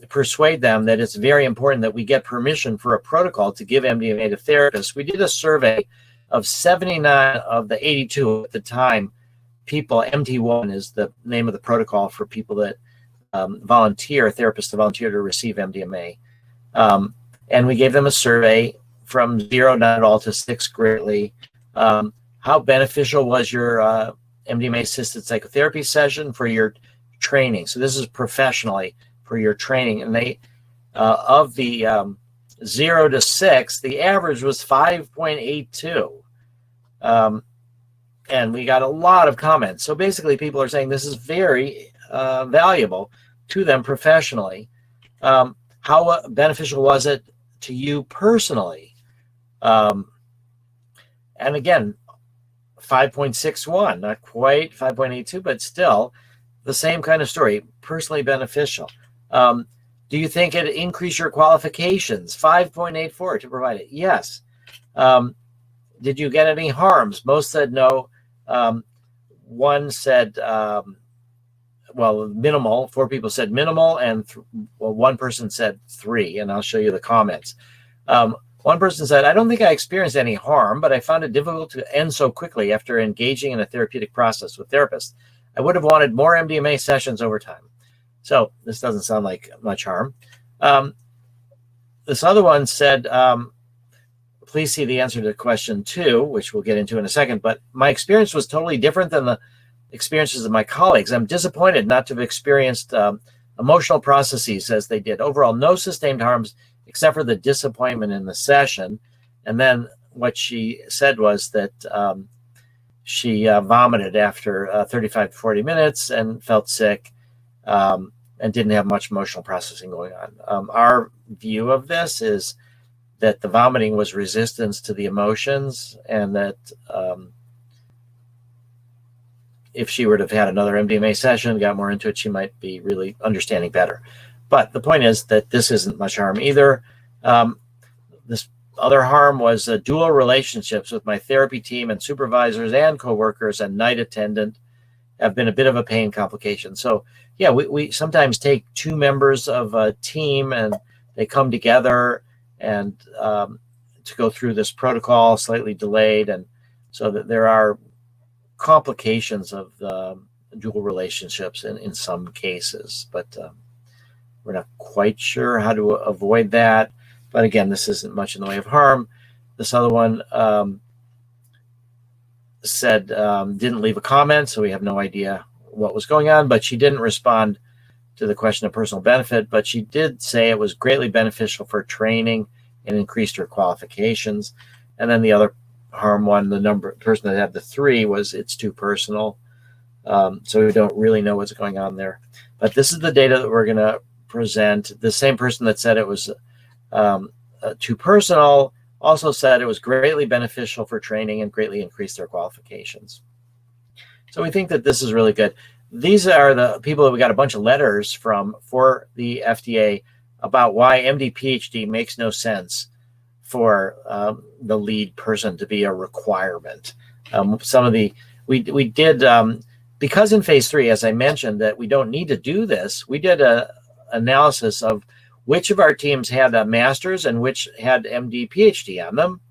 persuade them that it's very important that we get permission for a protocol to give MDMA to therapists, we did a survey of 79 of the 82 at the time people. MT1 is the name of the protocol for people that therapists to volunteer to receive MDMA. And we gave them a survey from 0, not at all, to 6, greatly. How beneficial was your MDMA-assisted psychotherapy session for your training? So this is professionally for your training. And they, of the 0 to 6, the average was 5.82. And we got a lot of comments. So basically people are saying this is very valuable to them professionally. How beneficial was it to you personally? And again, 5.61, not quite 5.82, but still the same kind of story, personally beneficial. Do you think it increased your qualifications? 5.84 to provide it. Yes. Did you get any harms? Most said no. One said, minimal. 4 people said minimal, and one person said 3, and I'll show you the comments. One person said, I don't think I experienced any harm, but I found it difficult to end so quickly after engaging in a therapeutic process with therapists. I would have wanted more MDMA sessions over time. So this doesn't sound like much harm. This other one said, please see the answer to question 2, which we'll get into in a second, but my experience was totally different than the experiences of my colleagues. I'm disappointed not to have experienced emotional processes as they did. Overall, no sustained harms except for the disappointment in the session. And then what she said was that she vomited after 35 to 40 minutes and felt sick and didn't have much emotional processing going on. Our view of this is that the vomiting was resistance to the emotions, and that if she were to have had another MDMA session, got more into it, she might be really understanding better. But the point is that this isn't much harm either. This other harm was dual relationships with my therapy team and supervisors and coworkers and night attendant have been a bit of a pain complication. So yeah, we sometimes take 2 members of a team and they come together and to go through this protocol, slightly delayed, and so that there are complications of dual relationships in some cases, but we're not quite sure how to avoid that. But again, this isn't much in the way of harm. This other one said didn't leave a comment, so we have no idea what was going on, but she didn't respond to the question of personal benefit, but she did say it was greatly beneficial for training and increased her qualifications. And then the other harm one, the person that had the 3, was it's too personal. So we don't really know what's going on there. But this is the data that we're going to present. The same person that said it was too personal also said it was greatly beneficial for training and greatly increased their qualifications. So we think that this is really good. These are the people that we got a bunch of letters from for the FDA about why MD PhD makes no sense for the lead person to be a requirement. Some of the, we did, because in phase 3, as I mentioned, that we don't need to do this, we did a analysis of which of our teams had a master's and which had MD PhD on them.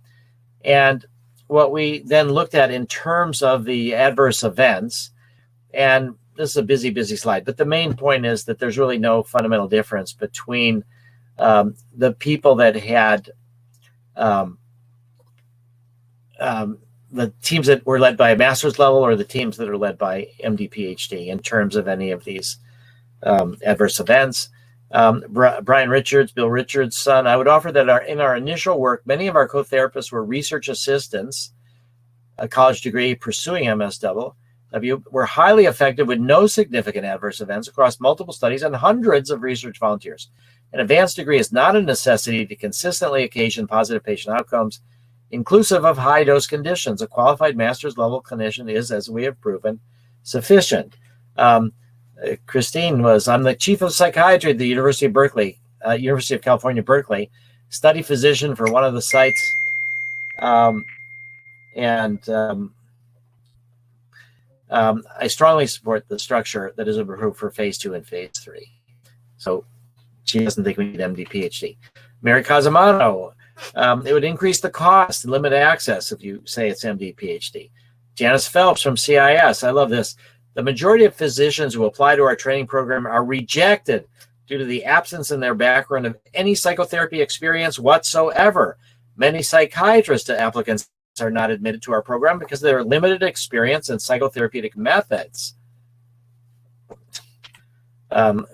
And what we then looked at in terms of the adverse events, and this is a busy slide, but the main point is that there's really no fundamental difference between the people that had the teams that were led by a master's level or the teams that are led by MD PhD in terms of any of these adverse events. Brian Richards, Bill Richards' son, I would offer that in our initial work, many of our co-therapists were research assistants, a college degree pursuing MSW, were highly effective with no significant adverse events across multiple studies and hundreds of research volunteers. An advanced degree is not a necessity to consistently occasion positive patient outcomes, inclusive of high-dose conditions. A qualified master's level clinician is, as we have proven, sufficient. Christine I'm the chief of psychiatry at the University of Berkeley, University of California, Berkeley, study physician for one of the sites, I strongly support the structure that is approved for phase 2 and phase 3. So she doesn't think we need MD PhD. Mary Casamano, it would increase the cost and limit access if you say it's MD PhD. Janice Phelps from CIS, I love this. The majority of physicians who apply to our training program are rejected due to the absence in their background of any psychotherapy experience whatsoever. Many psychiatrist applicants are not admitted to our program because of their limited experience in psychotherapeutic methods.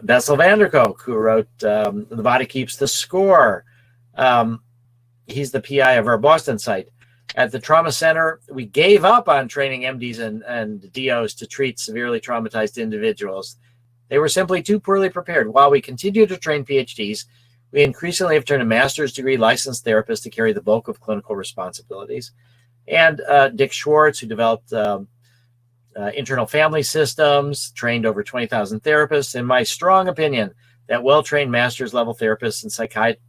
Bessel van der Kolk, who wrote The Body Keeps the Score. He's the PI of our Boston site. At the trauma center, we gave up on training MDs and DOs to treat severely traumatized individuals. They were simply too poorly prepared. While we continue to train PhDs, we increasingly have turned a master's degree licensed therapist to carry the bulk of clinical responsibilities. And Dick Schwartz, who developed internal family systems, trained over 20,000 therapists. In my strong opinion, that well-trained master's level therapists and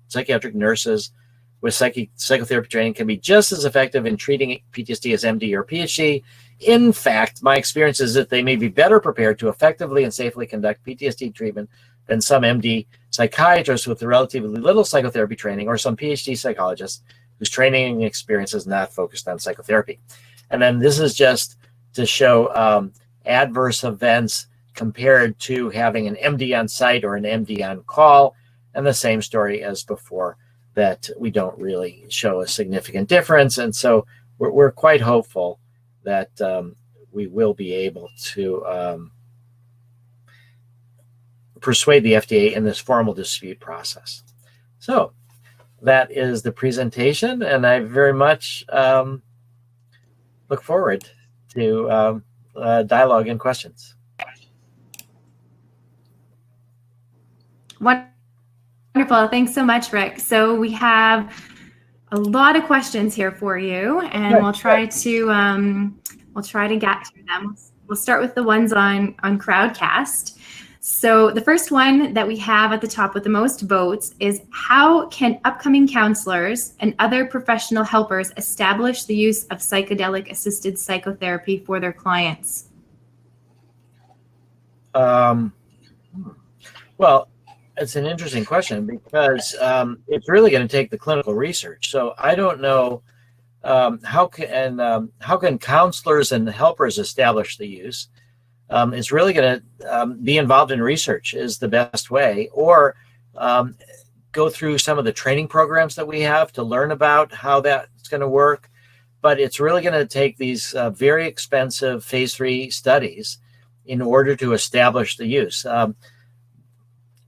psychiatric nurses with psychotherapy training can be just as effective in treating PTSD as MD or PhD. In fact, my experience is that they may be better prepared to effectively and safely conduct PTSD treatment than some MD psychiatrists with relatively little psychotherapy training or some PhD psychologists whose training and experience is not focused on psychotherapy. And then this is just to show adverse events compared to having an MD on site or an MD on call, and the same story as before, that we don't really show a significant difference. And so we're quite hopeful that we will be able to persuade the FDA in this formal dispute process. So that is the presentation, and I very much look forward to dialogue and questions. Wonderful. Thanks so much, Rick. So we have a lot of questions here for you, and we'll try to get through them. We'll start with the ones on Crowdcast. So the first one that we have at the top with the most votes is, how can upcoming counselors and other professional helpers establish the use of psychedelic assisted psychotherapy for their clients? Well, it's an interesting question because it's really going to take the clinical research. So I don't know how can counselors and helpers establish the use. It's really going to be involved in research is the best way, or go through some of the training programs that we have to learn about how that's going to work. But it's really going to take these very expensive phase 3 studies in order to establish the use.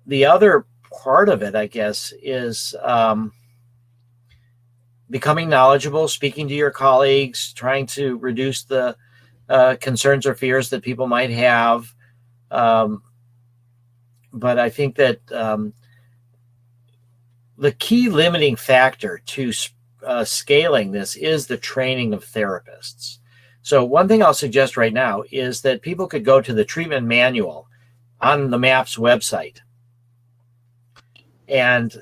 The other part of it, I guess, is becoming knowledgeable, speaking to your colleagues, trying to reduce the concerns or fears that people might have. But I think that the key limiting factor to scaling this is the training of therapists. So one thing I'll suggest right now is that people could go to the treatment manual on the MAPS website. And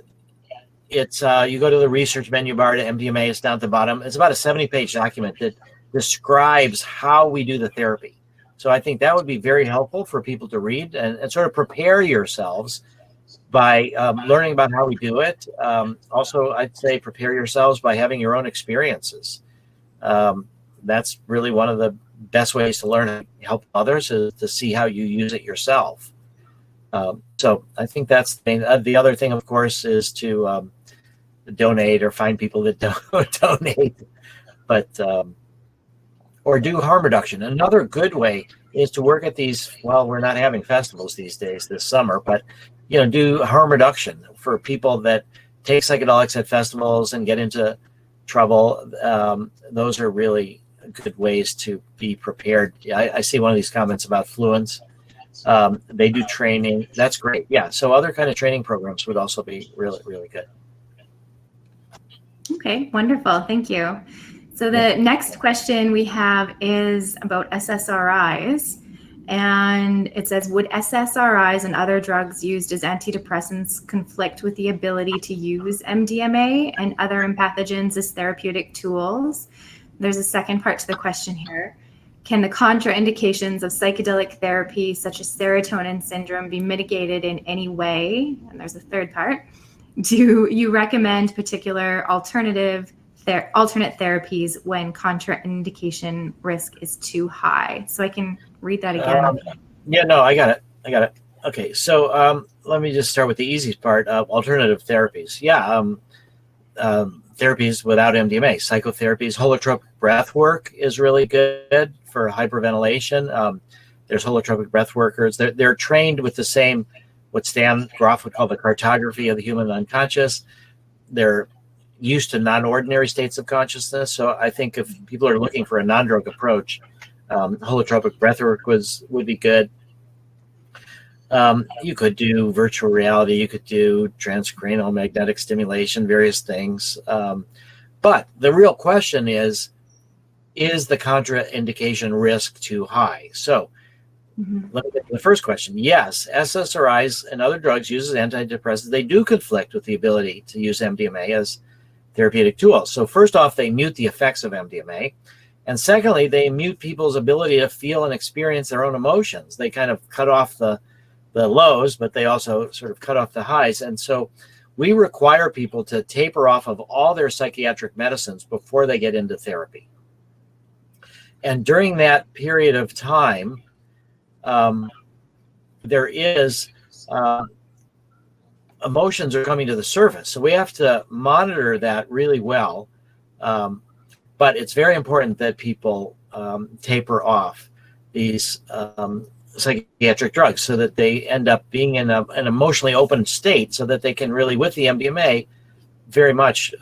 it's you go to the research menu bar to MDMA, it's down at the bottom. It's about a 70-page document that describes how we do the therapy. So I think that would be very helpful for people to read and sort of prepare yourselves by learning about how we do it. Also, I'd say prepare yourselves by having your own experiences. That's really one of the best ways to learn how to help others, is to see how you use it yourself. So I think that's the thing. The other thing, of course, is to donate or find people that don't donate, but or do harm reduction. Another good way is to work at these. Well, we're not having festivals these days this summer, but do harm reduction for people that take psychedelics at festivals and get into trouble. Those are really good ways to be prepared. I see one of these comments about fluents. They do training. That's great. Yeah. So other kind of training programs would also be really, really good. Okay, wonderful. Thank you. So the next question we have is about SSRIs. And it says, would SSRIs and other drugs used as antidepressants conflict with the ability to use MDMA and other empathogens as therapeutic tools? There's a second part to the question here. Can the contraindications of psychedelic therapy, such as Serotonin Syndrome, be mitigated in any way? And there's a third part. Do you recommend particular alternate therapies when contraindication risk is too high? So I can read that again. Yeah, no, I got it. Okay, so let me just start with the easiest part of alternative therapies. Yeah, therapies without MDMA, psychotherapies, holotropic breath work is really good for hyperventilation. There's holotropic breath workers. They're trained with the same, what Stan Grof would call the cartography of the human unconscious. They're used to non-ordinary states of consciousness. So I think if people are looking for a non-drug approach, holotropic breathwork would be good. You could do virtual reality. You could do transcranial magnetic stimulation, various things. But the real question is the contraindication risk too high? So let me get to the first question. Yes, SSRIs and other drugs used as antidepressants, they do conflict with the ability to use MDMA as therapeutic tools. So first off, they mute the effects of MDMA. And secondly, they mute people's ability to feel and experience their own emotions. They kind of cut off the lows, but they also sort of cut off the highs. And so we require people to taper off of all their psychiatric medicines before they get into therapy. And during that period of time, there is emotions are coming to the surface. So we have to monitor that really well. But it's very important that people taper off these psychiatric drugs so that they end up being in an emotionally open state so that they can really, with the MDMA, very much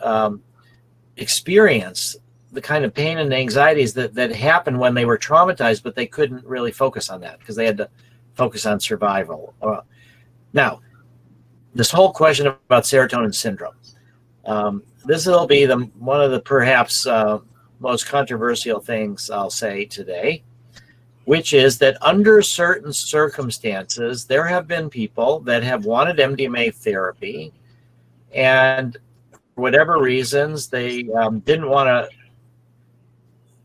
experience the kind of pain and anxieties that happened when they were traumatized, but they couldn't really focus on that because they had to focus on survival. Now, this whole question about serotonin syndrome. This will be one of the perhaps most controversial things I'll say today, which is that under certain circumstances, there have been people that have wanted MDMA therapy, and for whatever reasons, they didn't want to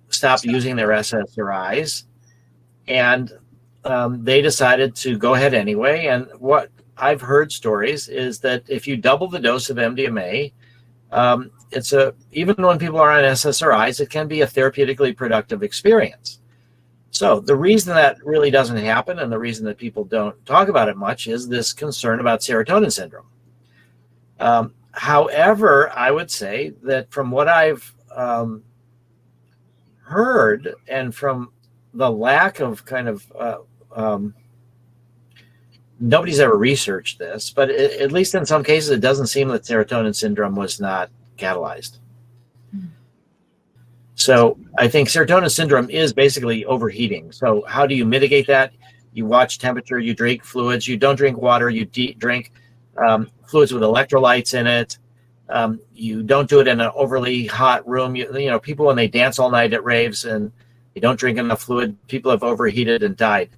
stop using their SSRIs, and they decided to go ahead anyway. And what I've heard stories is that if you double the dose of MDMA, even when people are on SSRIs, it can be a therapeutically productive experience. So the reason that really doesn't happen, and the reason that people don't talk about it much, is this concern about serotonin syndrome. However, I would say that from what I've heard, and from the lack of kind of nobody's ever researched this, but at least in some cases, it doesn't seem that serotonin syndrome was not catalyzed. So I think serotonin syndrome is basically overheating. So how do you mitigate that? You watch temperature, you drink fluids, you don't drink water, you drink fluids with electrolytes in it. You don't do it in an overly hot room. You know, people, when they dance all night at raves and they don't drink enough fluid, people have overheated and died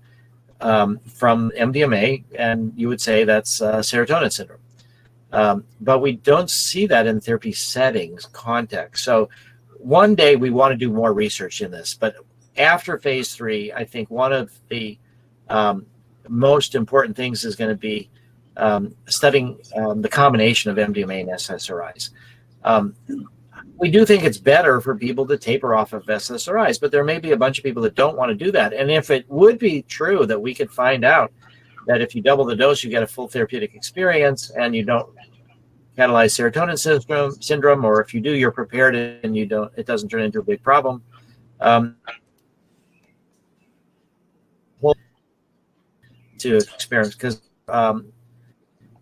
from MDMA, and you would say that's serotonin syndrome. But we don't see that in therapy settings context. So one day we want to do more research in this, but after phase 3, I think one of the most important things is going to be studying the combination of MDMA and SSRIs. We do think it's better for people to taper off of SSRIs, but there may be a bunch of people that don't want to do that. And if it would be true that we could find out that if you double the dose, you get a full therapeutic experience and you don't catalyze serotonin syndrome, or if you do, you're prepared and it doesn't turn into a big problem. To experiment, because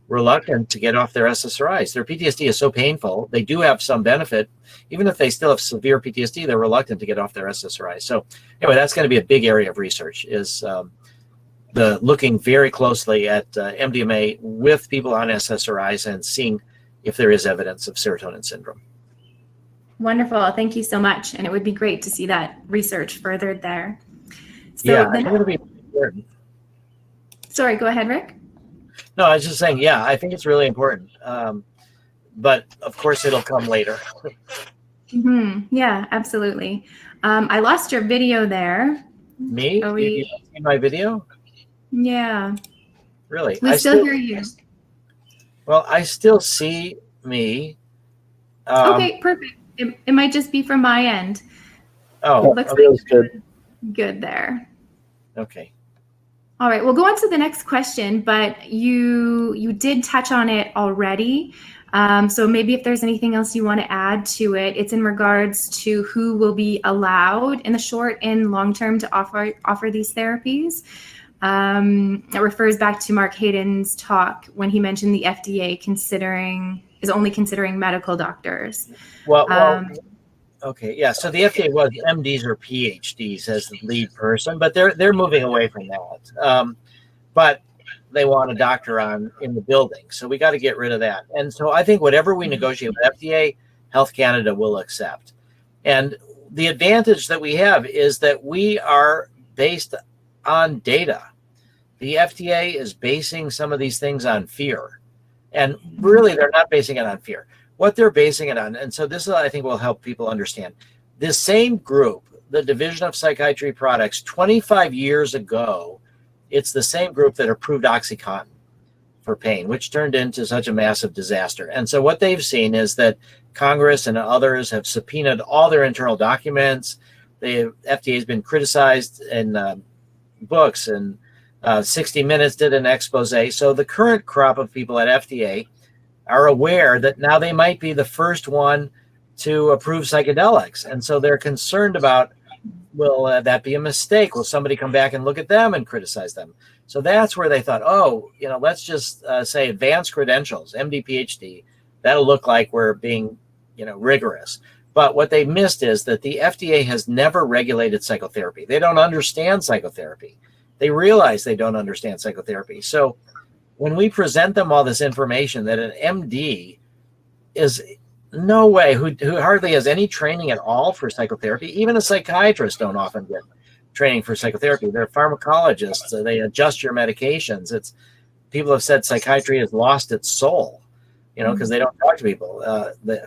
reluctant to get off their SSRIs. Their PTSD is so painful. They do have some benefit. Even if they still have severe PTSD, they're reluctant to get off their SSRIs. So anyway, that's going to be a big area of research, is the looking very closely at MDMA with people on SSRIs and seeing if there is evidence of serotonin syndrome. Wonderful. Thank you so much. And it would be great to see that research furthered there. So yeah, I think it'll be important. Sorry, go ahead, Rick. No, I was just saying, yeah, I think it's really important. But of course, it'll come later. Yeah, absolutely. I lost your video there. Me? You see my video? Yeah. Really? We still hear you. Well, I still see me. Okay, perfect. It might just be from my end. Oh, looks okay. like good there. Okay. All right, we'll go on to the next question, but you did touch on it already. So maybe if there's anything else you want to add to it, it's in regards to who will be allowed in the short and long term to offer these therapies. It refers back to Mark Hayden's talk when he mentioned the FDA is only considering medical doctors. Well, okay, yeah. So the FDA was MDs or PhDs as the lead person, but they're moving away from that. But they want a doctor in the building, so we got to get rid of that. And so I think whatever we negotiate with FDA, Health Canada will accept. And the advantage that we have is that we are based on data. The FDA is basing some of these things on fear, and really they're not basing it on fear. What they're basing it on, and so this I think will help people understand. This same group, the Division of Psychiatry Products, 25 years ago, it's the same group that approved OxyContin for pain, which turned into such a massive disaster. And so what they've seen is that Congress and others have subpoenaed all their internal documents. The FDA has been criticized in books, and 60 Minutes did an expose. So the current crop of people at FDA are aware that now they might be the first one to approve psychedelics. And so they're concerned about, will that be a mistake? Will somebody come back and look at them and criticize them? So that's where they thought, let's just say advanced credentials, MD, PhD. That'll look like we're being, rigorous. But what they missed is that the FDA has never regulated psychotherapy. They don't understand psychotherapy. They realize they don't understand psychotherapy. So when we present them all this information that an MD is no way, who hardly has any training at all for psychotherapy, even a psychiatrist don't often get training for psychotherapy. They're pharmacologists. So they adjust your medications. People have said psychiatry has lost its soul, because they don't talk to people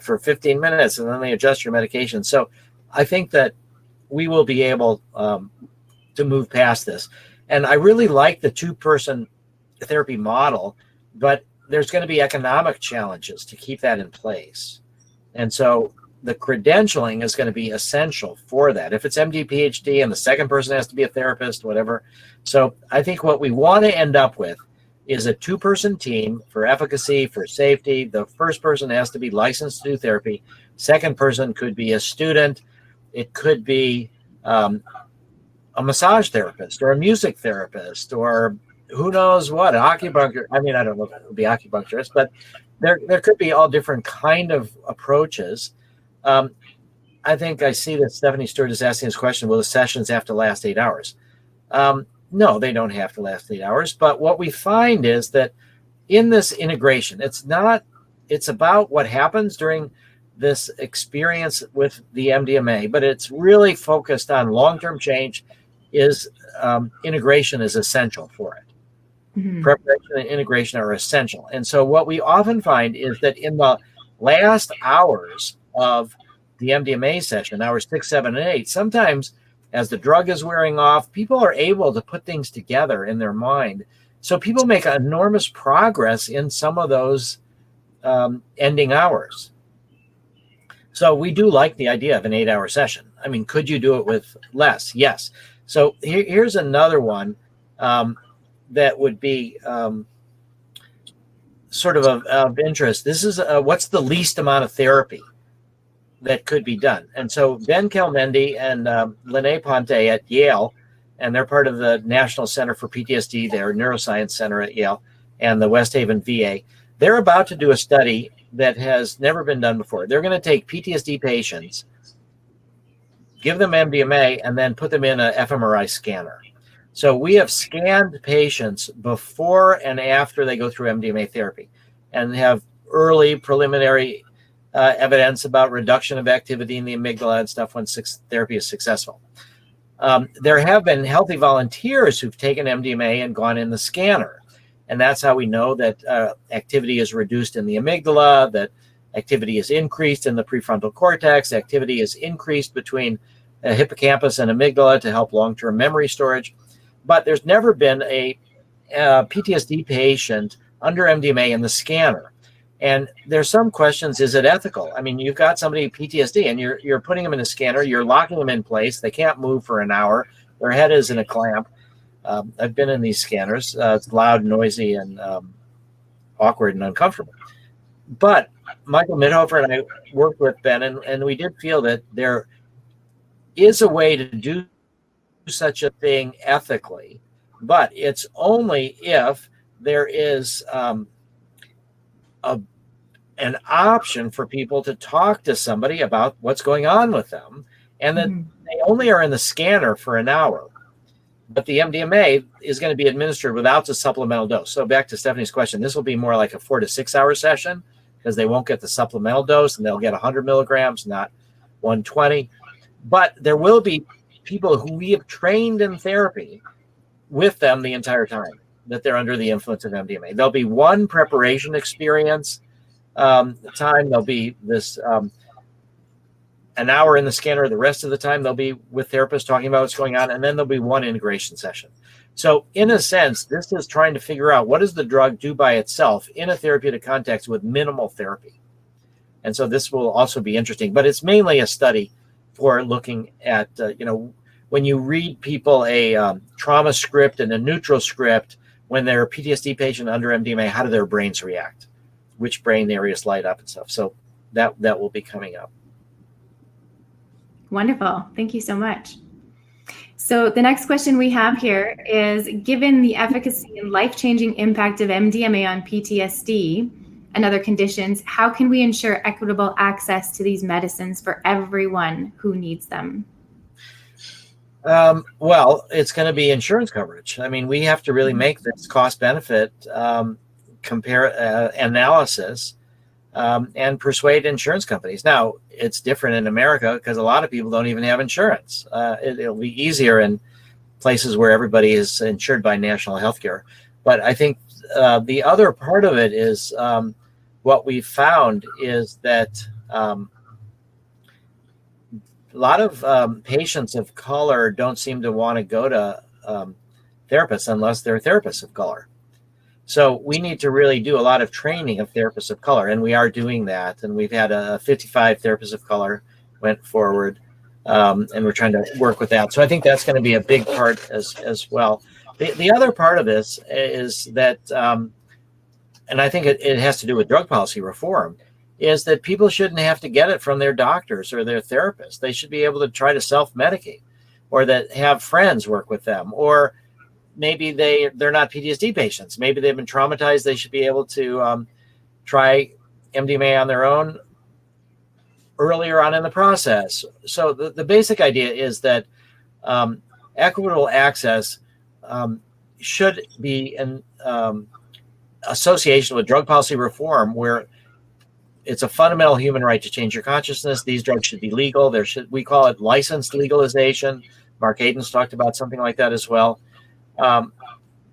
for 15 minutes and then they adjust your medication. So I think that we will be able to move past this. And I really like the two-person therapy model, but there's going to be economic challenges to keep that in place. And so the credentialing is going to be essential for that. If it's MD, PhD, and the second person has to be a therapist, whatever. So I think what we want to end up with is a two-person team for efficacy, for safety. The first person has to be licensed to do therapy. Second person could be a student. It could be a massage therapist or a music therapist or who knows what, acupuncture. I mean, I don't know if it would be acupuncturist, but there could be all different kind of approaches. I think I see that Stephanie Stewart is asking this question, will the sessions have to last 8 hours? No, they don't have to last 8 hours. But what we find is that in this integration, it's about what happens during this experience with the MDMA, but it's really focused on long-term change. Integration is essential for it. Mm-hmm. Preparation and integration are essential. And so what we often find is that in the last hours of the MDMA session, hours 6, 7, and 8, sometimes as the drug is wearing off, people are able to put things together in their mind. So people make enormous progress in some of those ending hours. So we do like the idea of an 8-hour session. I mean, could you do it with less? Yes. So here's another one that would be sort of interest. This is what's the least amount of therapy that could be done. And so Ben Kelmendi and Lene Ponte at Yale, and they're part of the National Center for PTSD, their neuroscience center at Yale, and the West Haven VA. They're about to do a study that has never been done before. They're going to take PTSD patients, give them MDMA, and then put them in an fMRI scanner. So we have scanned patients before and after they go through MDMA therapy and have early preliminary evidence about reduction of activity in the amygdala and stuff when therapy is successful. There have been healthy volunteers who've taken MDMA and gone in the scanner. And that's how we know that activity is reduced in the amygdala, that activity is increased in the prefrontal cortex, activity is increased between hippocampus and amygdala to help long-term memory storage. But there's never been a PTSD patient under MDMA in the scanner. And there's some questions, is it ethical? I mean, you've got somebody PTSD and you're putting them in a scanner, you're locking them in place, they can't move for an hour, their head is in a clamp. I've been in these scanners. It's loud, noisy, and awkward and uncomfortable. But Michael Midhofer and I worked with Ben, and we did feel that there is a way to do such a thing ethically, but it's only if there is an option for people to talk to somebody about what's going on with them, and that they only are in the scanner for an hour. But the MDMA is going to be administered without the supplemental dose. So back to Stephanie's question, this will be more like a 4 to 6 hour session because they won't get the supplemental dose and they'll get 100 milligrams, not 120. But there will be people who we have trained in therapy with them the entire time that they're under the influence of MDMA. There'll be one preparation experience time. There'll be this an hour in the scanner. The rest of the time they'll be with therapists talking about what's going on, and then there'll be one integration session. So in a sense, this is trying to figure out what does the drug do by itself in a therapeutic context with minimal therapy. And so this will also be interesting, but it's mainly a study for looking at, when you read people a trauma script and a neutral script, when they're a PTSD patient under MDMA, how do their brains react? Which brain areas light up and stuff. So that will be coming up. Wonderful. Thank you so much. So the next question we have here is, given the efficacy and life-changing impact of MDMA on PTSD and other conditions, how can we ensure equitable access to these medicines for everyone who needs them? Well, it's going to be insurance coverage. I mean, we have to really make this cost-benefit analysis and persuade insurance companies. Now, it's different in America because a lot of people don't even have insurance. It'll be easier in places where everybody is insured by national health care. But I think the other part of it is what we found is that a lot of patients of color don't seem to want to go to therapists unless they're therapists of color. So we need to really do a lot of training of therapists of color, and we are doing that. And we've had 55 therapists of color went forward, and we're trying to work with that. So I think that's going to be a big part as well. The other part of this is that, and I think it has to do with drug policy reform, is that people shouldn't have to get it from their doctors or their therapists. They should be able to try to self-medicate, or that have friends work with them, or maybe they're not PTSD patients. Maybe they've been traumatized. They should be able to try MDMA on their own earlier on in the process. So the basic idea is that equitable access should be in association with drug policy reform, where it's a fundamental human right to change your consciousness. These drugs should be legal. We call it licensed legalization. Mark Hayden's talked about something like that as well.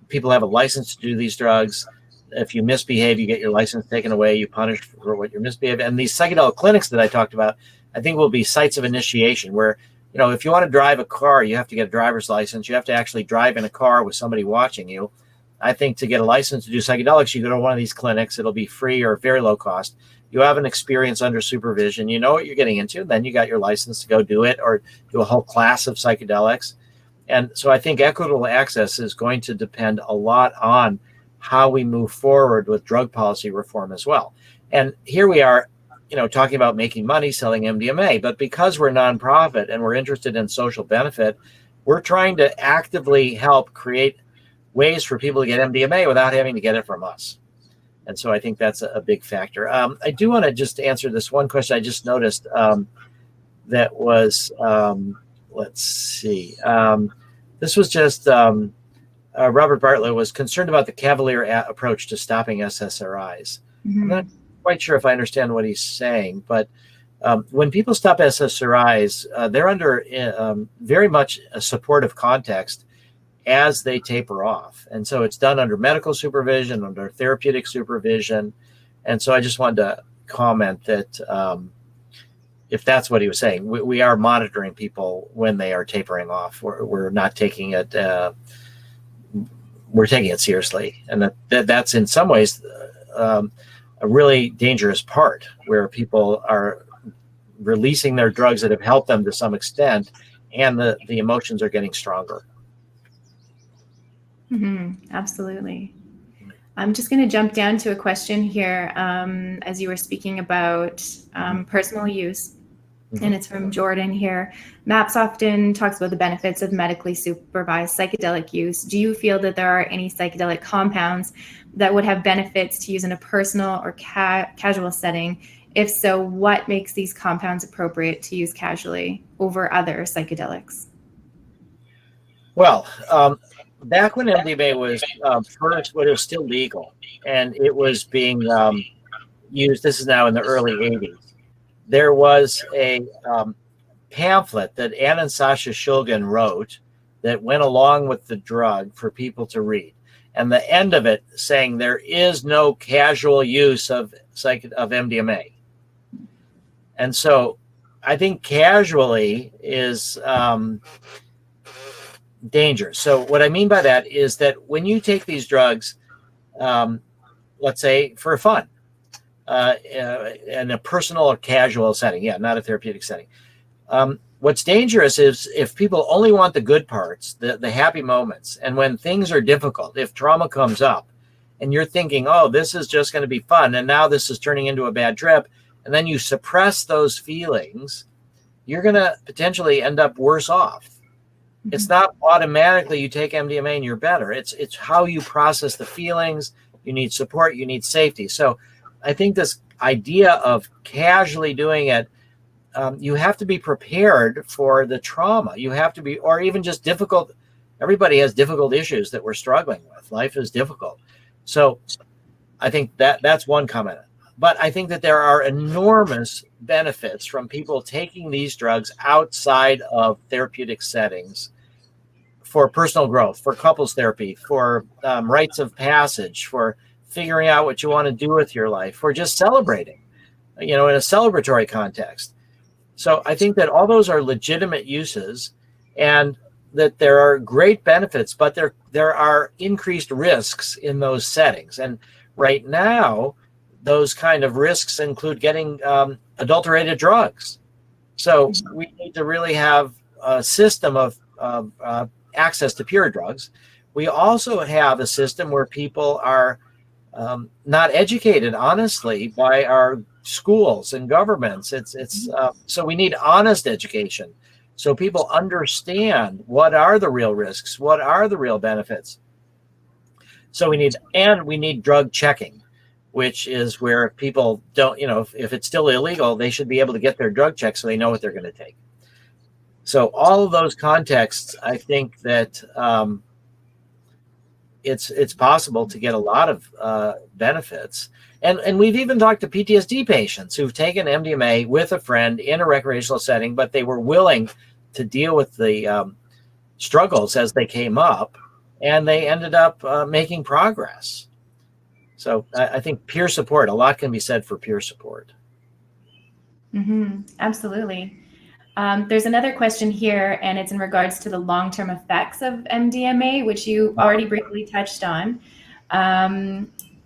People have a license to do these drugs. If you misbehave, you get your license taken away. You punished for what you're misbehaving. And these psychedelic clinics that I talked about, I think will be sites of initiation where, if you want to drive a car, you have to get a driver's license. You have to actually drive in a car with somebody watching you. I think to get a license to do psychedelics, you go to one of these clinics. It'll be free or very low cost. You have an experience under supervision. You know what you're getting into. Then you got your license to go do it or do a whole class of psychedelics. And so I think equitable access is going to depend a lot on how we move forward with drug policy reform as well. And here we are, talking about making money selling MDMA, but because we're nonprofit and we're interested in social benefit, we're trying to actively help create ways for people to get MDMA without having to get it from us. And so I think that's a big factor. I do want to just answer this one question I just noticed that was, let's see. This was just Robert Bartlett was concerned about the Cavalier approach to stopping SSRIs. I'm not quite sure if I understand what he's saying, but when people stop SSRIs, they're under very much a supportive context as they taper off. And so it's done under medical supervision, under therapeutic supervision. And so I just wanted to comment that if that's what he was saying, we are monitoring people when they are tapering off. We're not taking it, we're taking it seriously. And that's in some ways a really dangerous part, where people are releasing their drugs that have helped them to some extent, and the emotions are getting stronger. Absolutely. I'm just going to jump down to a question here as you were speaking about personal use. And it's from Jordan here. MAPS often talks about the benefits of medically supervised psychedelic use. Do you feel that there are any psychedelic compounds that would have benefits to use in a personal or casual setting? If so, what makes these compounds appropriate to use casually over other psychedelics? Well, back when MDMA was first, when it was still legal and it was being used, this is now in the early 80s, there was a pamphlet that Ann and Sasha Shulgin wrote that went along with the drug for people to read. And the end of it saying there is no casual use of MDMA. And so I think casually is dangerous. So what I mean by that is that when you take these drugs, let's say for fun, in a personal or casual setting, not a therapeutic setting, what's dangerous is if people only want the good parts, the happy moments, and when things are difficult, if trauma comes up and you're thinking, oh, this is just going to be fun, and now this is turning into a bad trip, and then you suppress those feelings, you're going to potentially end up worse off. It's not automatically you take MDMA and you're better. It's how you process the feelings. You need support. You need safety. So I think this idea of casually doing it, you have to be prepared for the trauma. You have to be, or even just difficult. Everybody has difficult issues that we're struggling with. Life is difficult. So I think that's one comment. But I think that there are enormous benefits from people taking these drugs outside of therapeutic settings for personal growth, for couples therapy, for rites of passage, for figuring out what you want to do with your life, for just celebrating, in a celebratory context. So I think that all those are legitimate uses, and that there are great benefits, but there are increased risks in those settings. And right now, those kind of risks include getting adulterated drugs. So we need to really have a system of access to pure drugs. We also have a system where people are not educated, honestly, by our schools and governments. So we need honest education, so people understand what are the real risks, what are the real benefits. So we need drug checking, which is where people don't, if it's still illegal, they should be able to get their drug checked so they know what they're going to take. So all of those contexts, I think that it's possible to get a lot of benefits. And we've even talked to PTSD patients who've taken MDMA with a friend in a recreational setting, but they were willing to deal with the struggles as they came up, and they ended up making progress. So I think peer support, a lot can be said for peer support. Absolutely. There's another question here, and it's in regards to the long-term effects of MDMA, which you already briefly touched on.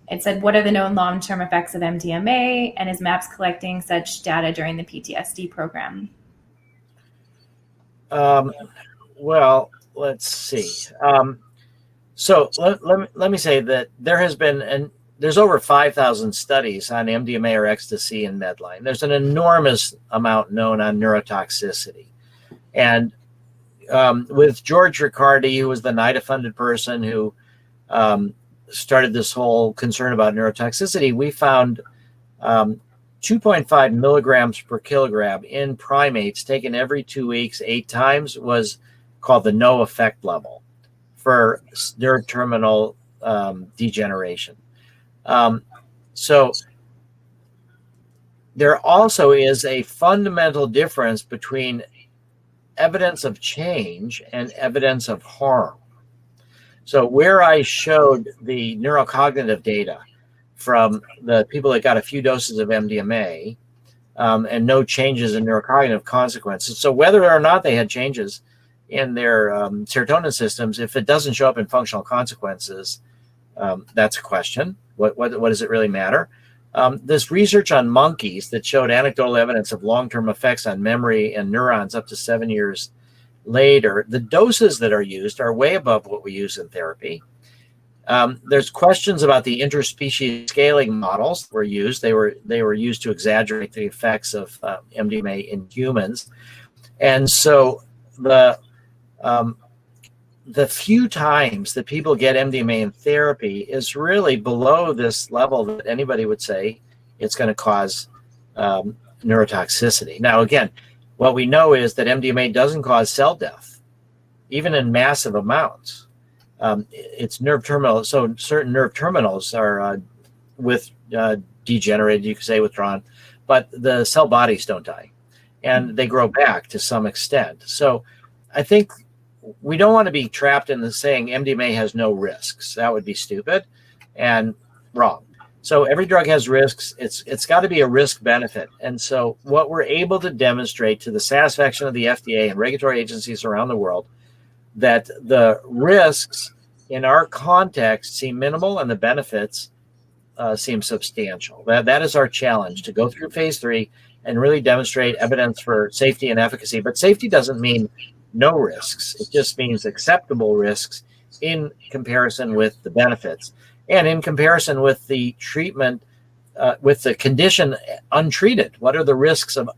It said, what are the known long-term effects of MDMA, and is MAPS collecting such data during the PTSD program? Well, let's see. So let me say that there has been, and there's over 5,000 studies on MDMA or ecstasy in Medline. There's an enormous amount known on neurotoxicity. And with George Riccardi, who was the NIDA-funded person who started this whole concern about neurotoxicity, we found 2.5 milligrams per kilogram in primates taken every 2 weeks, 8 times, was called the no effect level for nerve terminal degeneration. So there also is a fundamental difference between evidence of change and evidence of harm. So where I showed the neurocognitive data from the people that got a few doses of MDMA and no changes in neurocognitive consequences. So whether or not they had changes in their serotonin systems, if it doesn't show up in functional consequences, that's a question. What does it really matter? This research on monkeys that showed anecdotal evidence of long-term effects on memory and neurons up to 7 years later, the doses that are used are way above what we use in therapy. There's questions about the interspecies scaling models that were used. They were used to exaggerate the effects of MDMA in humans. And so the few times that people get MDMA in therapy is really below this level that anybody would say it's going to cause neurotoxicity. Now, again, what we know is that MDMA doesn't cause cell death, even in massive amounts. It's nerve terminal, so certain nerve terminals are degenerated, you could say, withdrawn, but the cell bodies don't die, and they grow back to some extent. So I think we don't want to be trapped in the saying MDMA has no risks. That would be stupid and wrong. So every drug has risks. It's got to be a risk benefit. And so what we're able to demonstrate to the satisfaction of the FDA and regulatory agencies around the world, that the risks in our context seem minimal and the benefits seem substantial. That is our challenge, to go through phase 3 and really demonstrate evidence for safety and efficacy. But safety doesn't mean no risks. It just means acceptable risks in comparison with the benefits and in comparison with the treatment, with the condition untreated. What are the risks of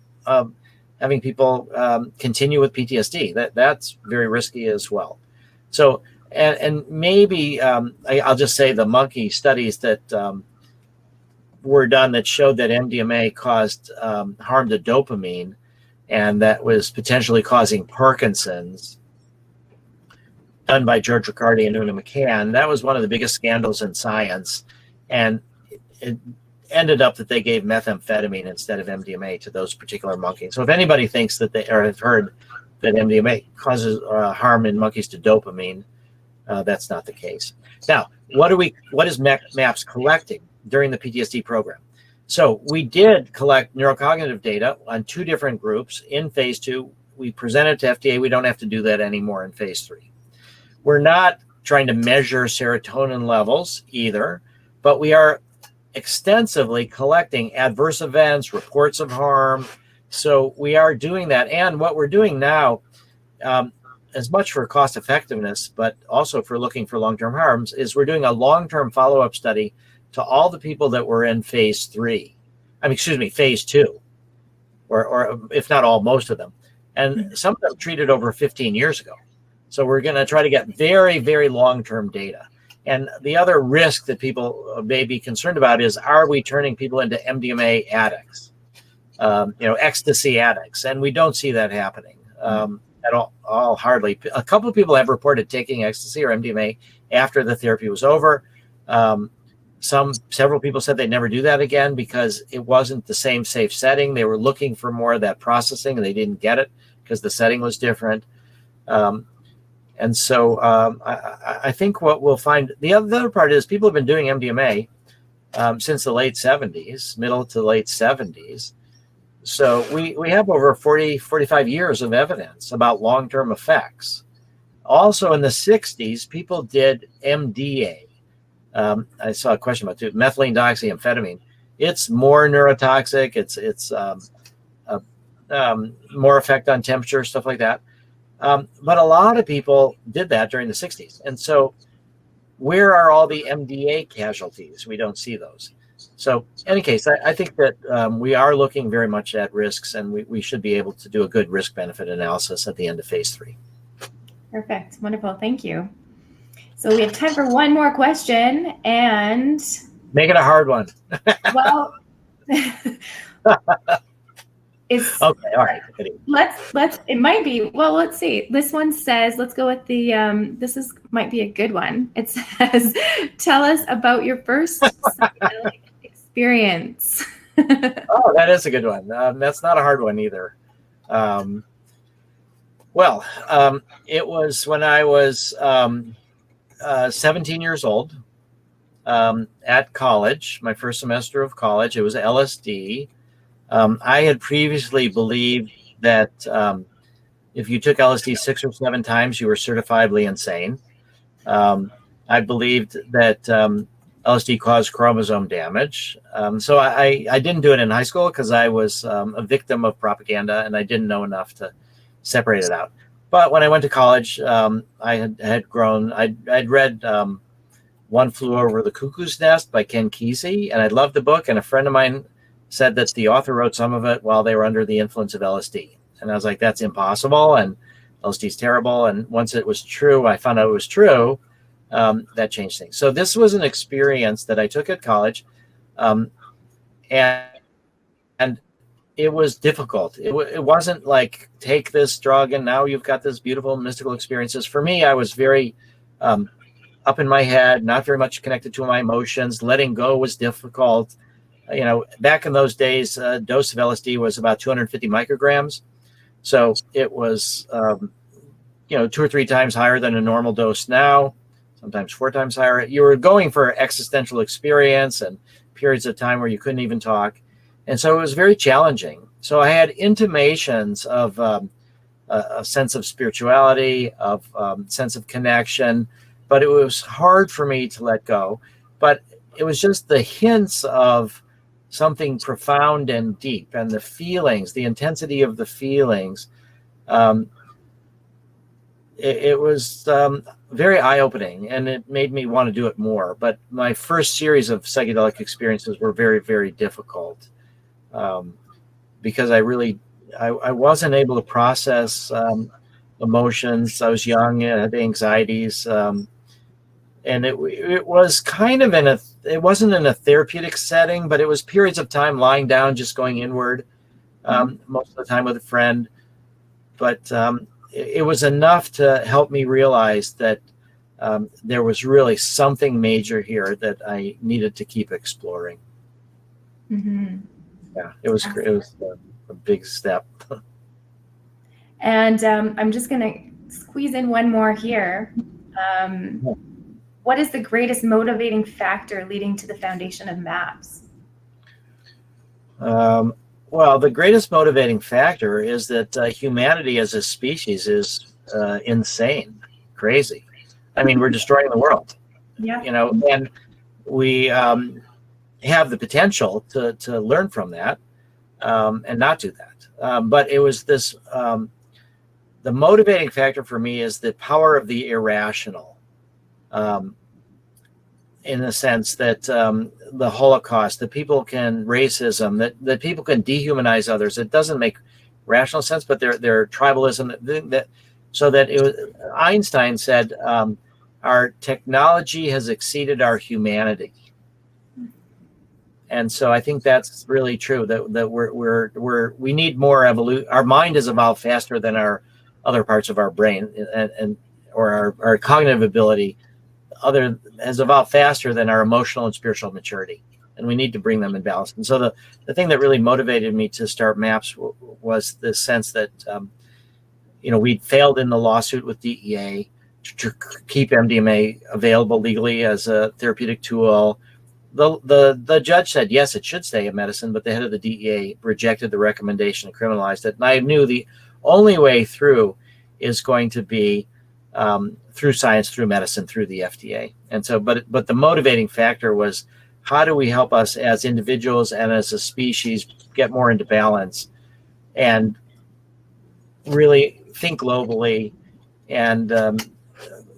having people continue with PTSD? That's very risky as well. So, and maybe I'll just say the monkey studies that were done that showed that MDMA caused harm to dopamine, and that was potentially causing Parkinson's, done by George Riccardi and Una McCann. That was one of the biggest scandals in science, and it ended up that they gave methamphetamine instead of MDMA to those particular monkeys. So if anybody thinks that they, or have heard that MDMA causes harm in monkeys to dopamine, that's not the case. Now, what is MAPS collecting during the PTSD program? So we did collect neurocognitive data on 2 different groups in phase 2. We presented to FDA. We don't have to do that anymore in phase 3. We're not trying to measure serotonin levels either, but we are extensively collecting adverse events, reports of harm. So we are doing that. And what we're doing now, as much for cost effectiveness, but also for looking for long-term harms, is we're doing a long-term follow-up study to all the people that were in phase 3. Phase 2, or if not all, most of them. And some of them treated over 15 years ago. So we're going to try to get very, very long-term data. And the other risk that people may be concerned about is, are we turning people into MDMA addicts, ecstasy addicts? And we don't see that happening at all, hardly. A couple of people have reported taking ecstasy or MDMA after the therapy was over. Several people said they'd never do that again because it wasn't the same safe setting. They were looking for more of that processing, and they didn't get it because the setting was different. And so I think what we'll find, the other part is people have been doing MDMA since the late 70s, middle to late 70s. So we have over 45 years of evidence about long-term effects. Also in the 60s, people did MDA. I saw a question about too, methylene doxyamphetamine. It's more neurotoxic. It's more effect on temperature, stuff like that. But a lot of people did that during the 60s. And so where are all the MDA casualties? We don't see those. So in any case, I think that we are looking very much at risks, and we should be able to do a good risk-benefit analysis at the end of phase 3. Perfect. Wonderful. Thank you. So we have time for one more question, and make it a hard one. Well, it's okay. All right. Let's. It might be. Well, let's see. This one says. Let's go with the. Might be a good one. It says, "Tell us about your first psychedelic experience." Oh, that is a good one. That's not a hard one either. It was when I was 17 years old at college, my first semester of college. It was LSD. I had previously believed that if you took LSD 6 or 7 times, you were certifiably insane. I believed that LSD caused chromosome damage. So I didn't do it in high school because I was a victim of propaganda and I didn't know enough to separate it out. But when I went to college, I had grown. I'd read One Flew Over the Cuckoo's Nest by Ken Kesey, and I loved the book. And a friend of mine said that the author wrote some of it while they were under the influence of LSD. And I was like, that's impossible. And LSD is terrible. And once it was true, I found out it was true. That changed things. So this was an experience that I took at college. And it was difficult. It wasn't like, take this drug and now you've got this beautiful mystical experiences. For me, I was very up in my head, not very much connected to my emotions. Letting go was difficult. Back in those days, a dose of LSD was about 250 micrograms. So it was, 2 or 3 times higher than a normal dose now, sometimes 4 times higher. You were going for existential experience and periods of time where you couldn't even talk. And so it was very challenging. So I had intimations of a sense of spirituality, of sense of connection, but it was hard for me to let go. But it was just the hints of something profound and deep, and the feelings, the intensity of the feelings. It was very eye-opening, and it made me want to do it more. But my first series of psychedelic experiences were very, very difficult. Because I wasn't able to process emotions. I was young, I had anxieties, and it was kind of it wasn't in a therapeutic setting, but it was periods of time lying down, just going inward, most of the time with a friend. But it was enough to help me realize that there was really something major here that I needed to keep exploring. Mm-hmm. Yeah, it was a big step. And I'm just going to squeeze in one more here. What is the greatest motivating factor leading to the foundation of MAPS? Well, the greatest motivating factor is that humanity as a species is insane, crazy. I mean, we're destroying the world. Yeah. And we have the potential to learn from that and not do that. But it was this, the motivating factor for me is the power of the irrational, in the sense that the Holocaust, that people can, racism, that people can dehumanize others. It doesn't make rational sense, but their tribalism, so that it was, Einstein said, our technology has exceeded our humanity. And so I think that's really true, that we need more evolution. Our mind has evolved faster than our other parts of our brain, or our cognitive ability has evolved faster than our emotional and spiritual maturity. And we need to bring them in balance. And so the thing that really motivated me to start MAPS was the sense that, we'd failed in the lawsuit with DEA to keep MDMA available legally as a therapeutic tool. The judge said, yes, it should stay a medicine, but the head of the DEA rejected the recommendation and criminalized it. And I knew the only way through is going to be through science, through medicine, through the FDA. And so, but the motivating factor was, how do we help us as individuals and as a species get more into balance and really think globally and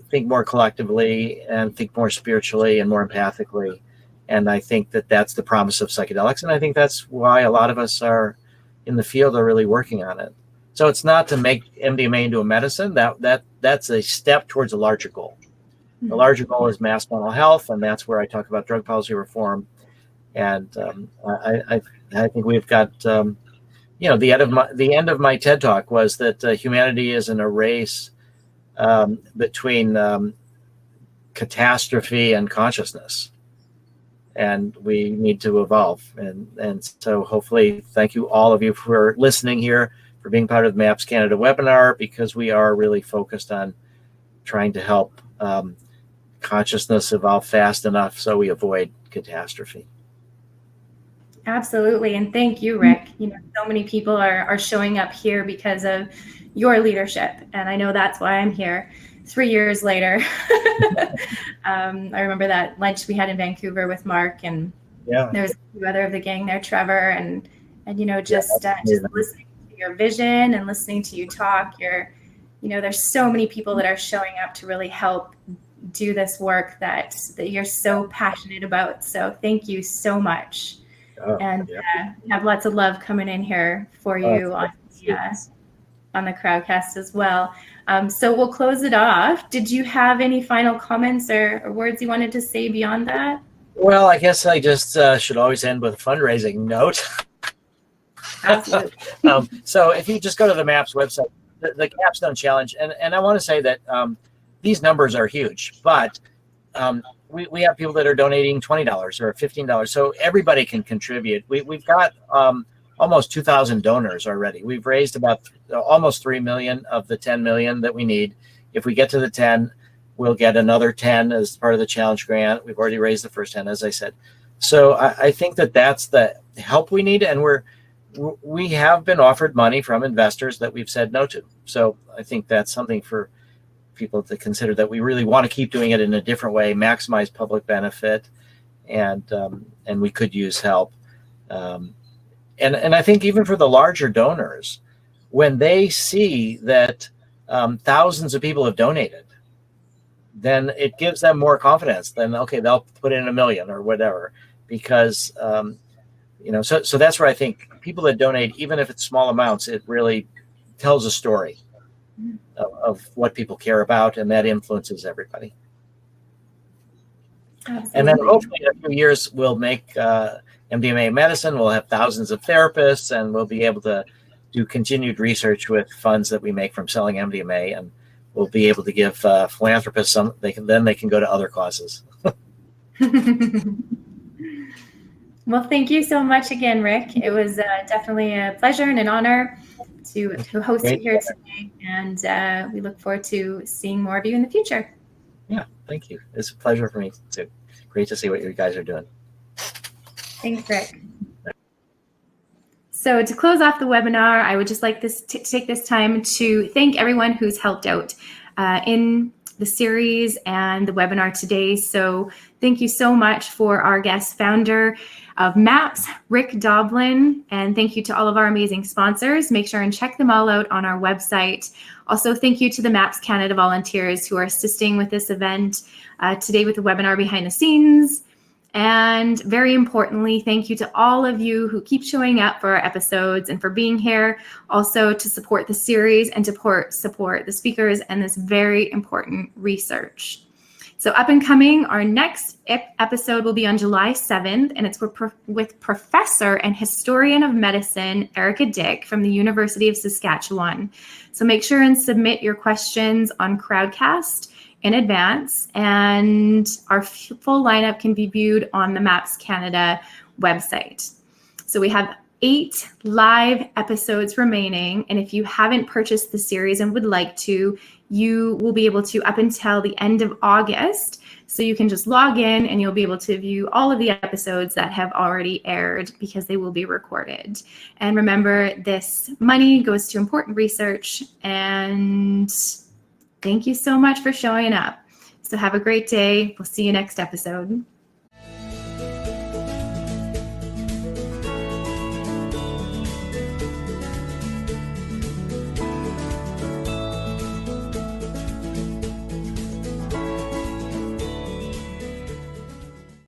think more collectively and think more spiritually and more empathically. And I think that that's the promise of psychedelics. And I think that's why a lot of us are in the field are really working on it. So it's not to make MDMA into a medicine. That's a step towards a larger goal. The larger goal is mass mental health, and that's where I talk about drug policy reform. And I think we've got, the end of my TED Talk was that humanity is in a race between catastrophe and consciousness, and we need to evolve. And so hopefully, thank you all of you for listening here, for being part of the MAPS Canada webinar, because we are really focused on trying to help consciousness evolve fast enough so we avoid catastrophe. Absolutely. And thank you, Rick. So many people are showing up here because of your leadership. And I know that's why I'm here 3 years later. I remember that lunch we had in Vancouver with Mark, and there was a few other of the gang there, Trevor, and just listening to your vision and listening to you talk. There's so many people that are showing up to really help do this work that you're so passionate about. So thank you so much. Have lots of love coming in here for you on the Crowdcast as well. So we'll close it off. Did you have any final comments or words you wanted to say beyond that? Well, I guess I just should always end with a fundraising note. Absolutely. So if you just go to the MAPS website, the Capstone Challenge, and I want to say that these numbers are huge, but we have people that are donating $20 or $15, so everybody can contribute. We've got almost 2,000 donors already. We've raised about almost 3 million of the 10 million that we need. If we get to the 10, we'll get another 10 as part of the challenge grant. We've already raised the first 10, as I said. So I think that that's the help we need, and we have been offered money from investors that we've said no to. So I think that's something for people to consider, that we really want to keep doing it in a different way, maximize public benefit, and we could use help. And I think even for the larger donors, when they see that thousands of people have donated, then it gives them more confidence. Then okay, they'll put in $1 million or whatever, because so that's where I think people that donate, even if it's small amounts, it really tells a story of what people care about, and that influences everybody. Absolutely. And then hopefully in a few years we'll make MDMA medicine. We'll have thousands of therapists, and we'll be able to do continued research with funds that we make from selling MDMA, and we'll be able to give philanthropists some. They can go to other causes. Well, thank you so much again, Rick. It was definitely a pleasure and an honor to host you here today, and we look forward to seeing more of you in the future. Yeah, thank you. It's a pleasure for me too. Great to see what you guys are doing. Thanks, Rick. So to close off the webinar, I would just like to take this time to thank everyone who's helped out in the series and the webinar today. So thank you so much for our guest founder of MAPS, Rick Doblin, and thank you to all of our amazing sponsors. Make sure and check them all out on our website. Also, thank you to the MAPS Canada volunteers who are assisting with this event today with the webinar behind the scenes. And very importantly, thank you to all of you who keep showing up for our episodes and for being here, also to support the series and to support the speakers and this very important research. So up and coming, our next episode will be on July 7th, and it's with Professor and Historian of Medicine, Erica Dick from the University of Saskatchewan. So make sure and submit your questions on Crowdcast in advance, and our full lineup can be viewed on the MAPS Canada website. So we have 8 live episodes remaining, and if you haven't purchased the series and would like to, you will be able to up until the end of August. So you can just log in and you'll be able to view all of the episodes that have already aired because they will be recorded. And remember, this money goes to important research, and thank you so much for showing up. So have a great day. We'll see you next episode.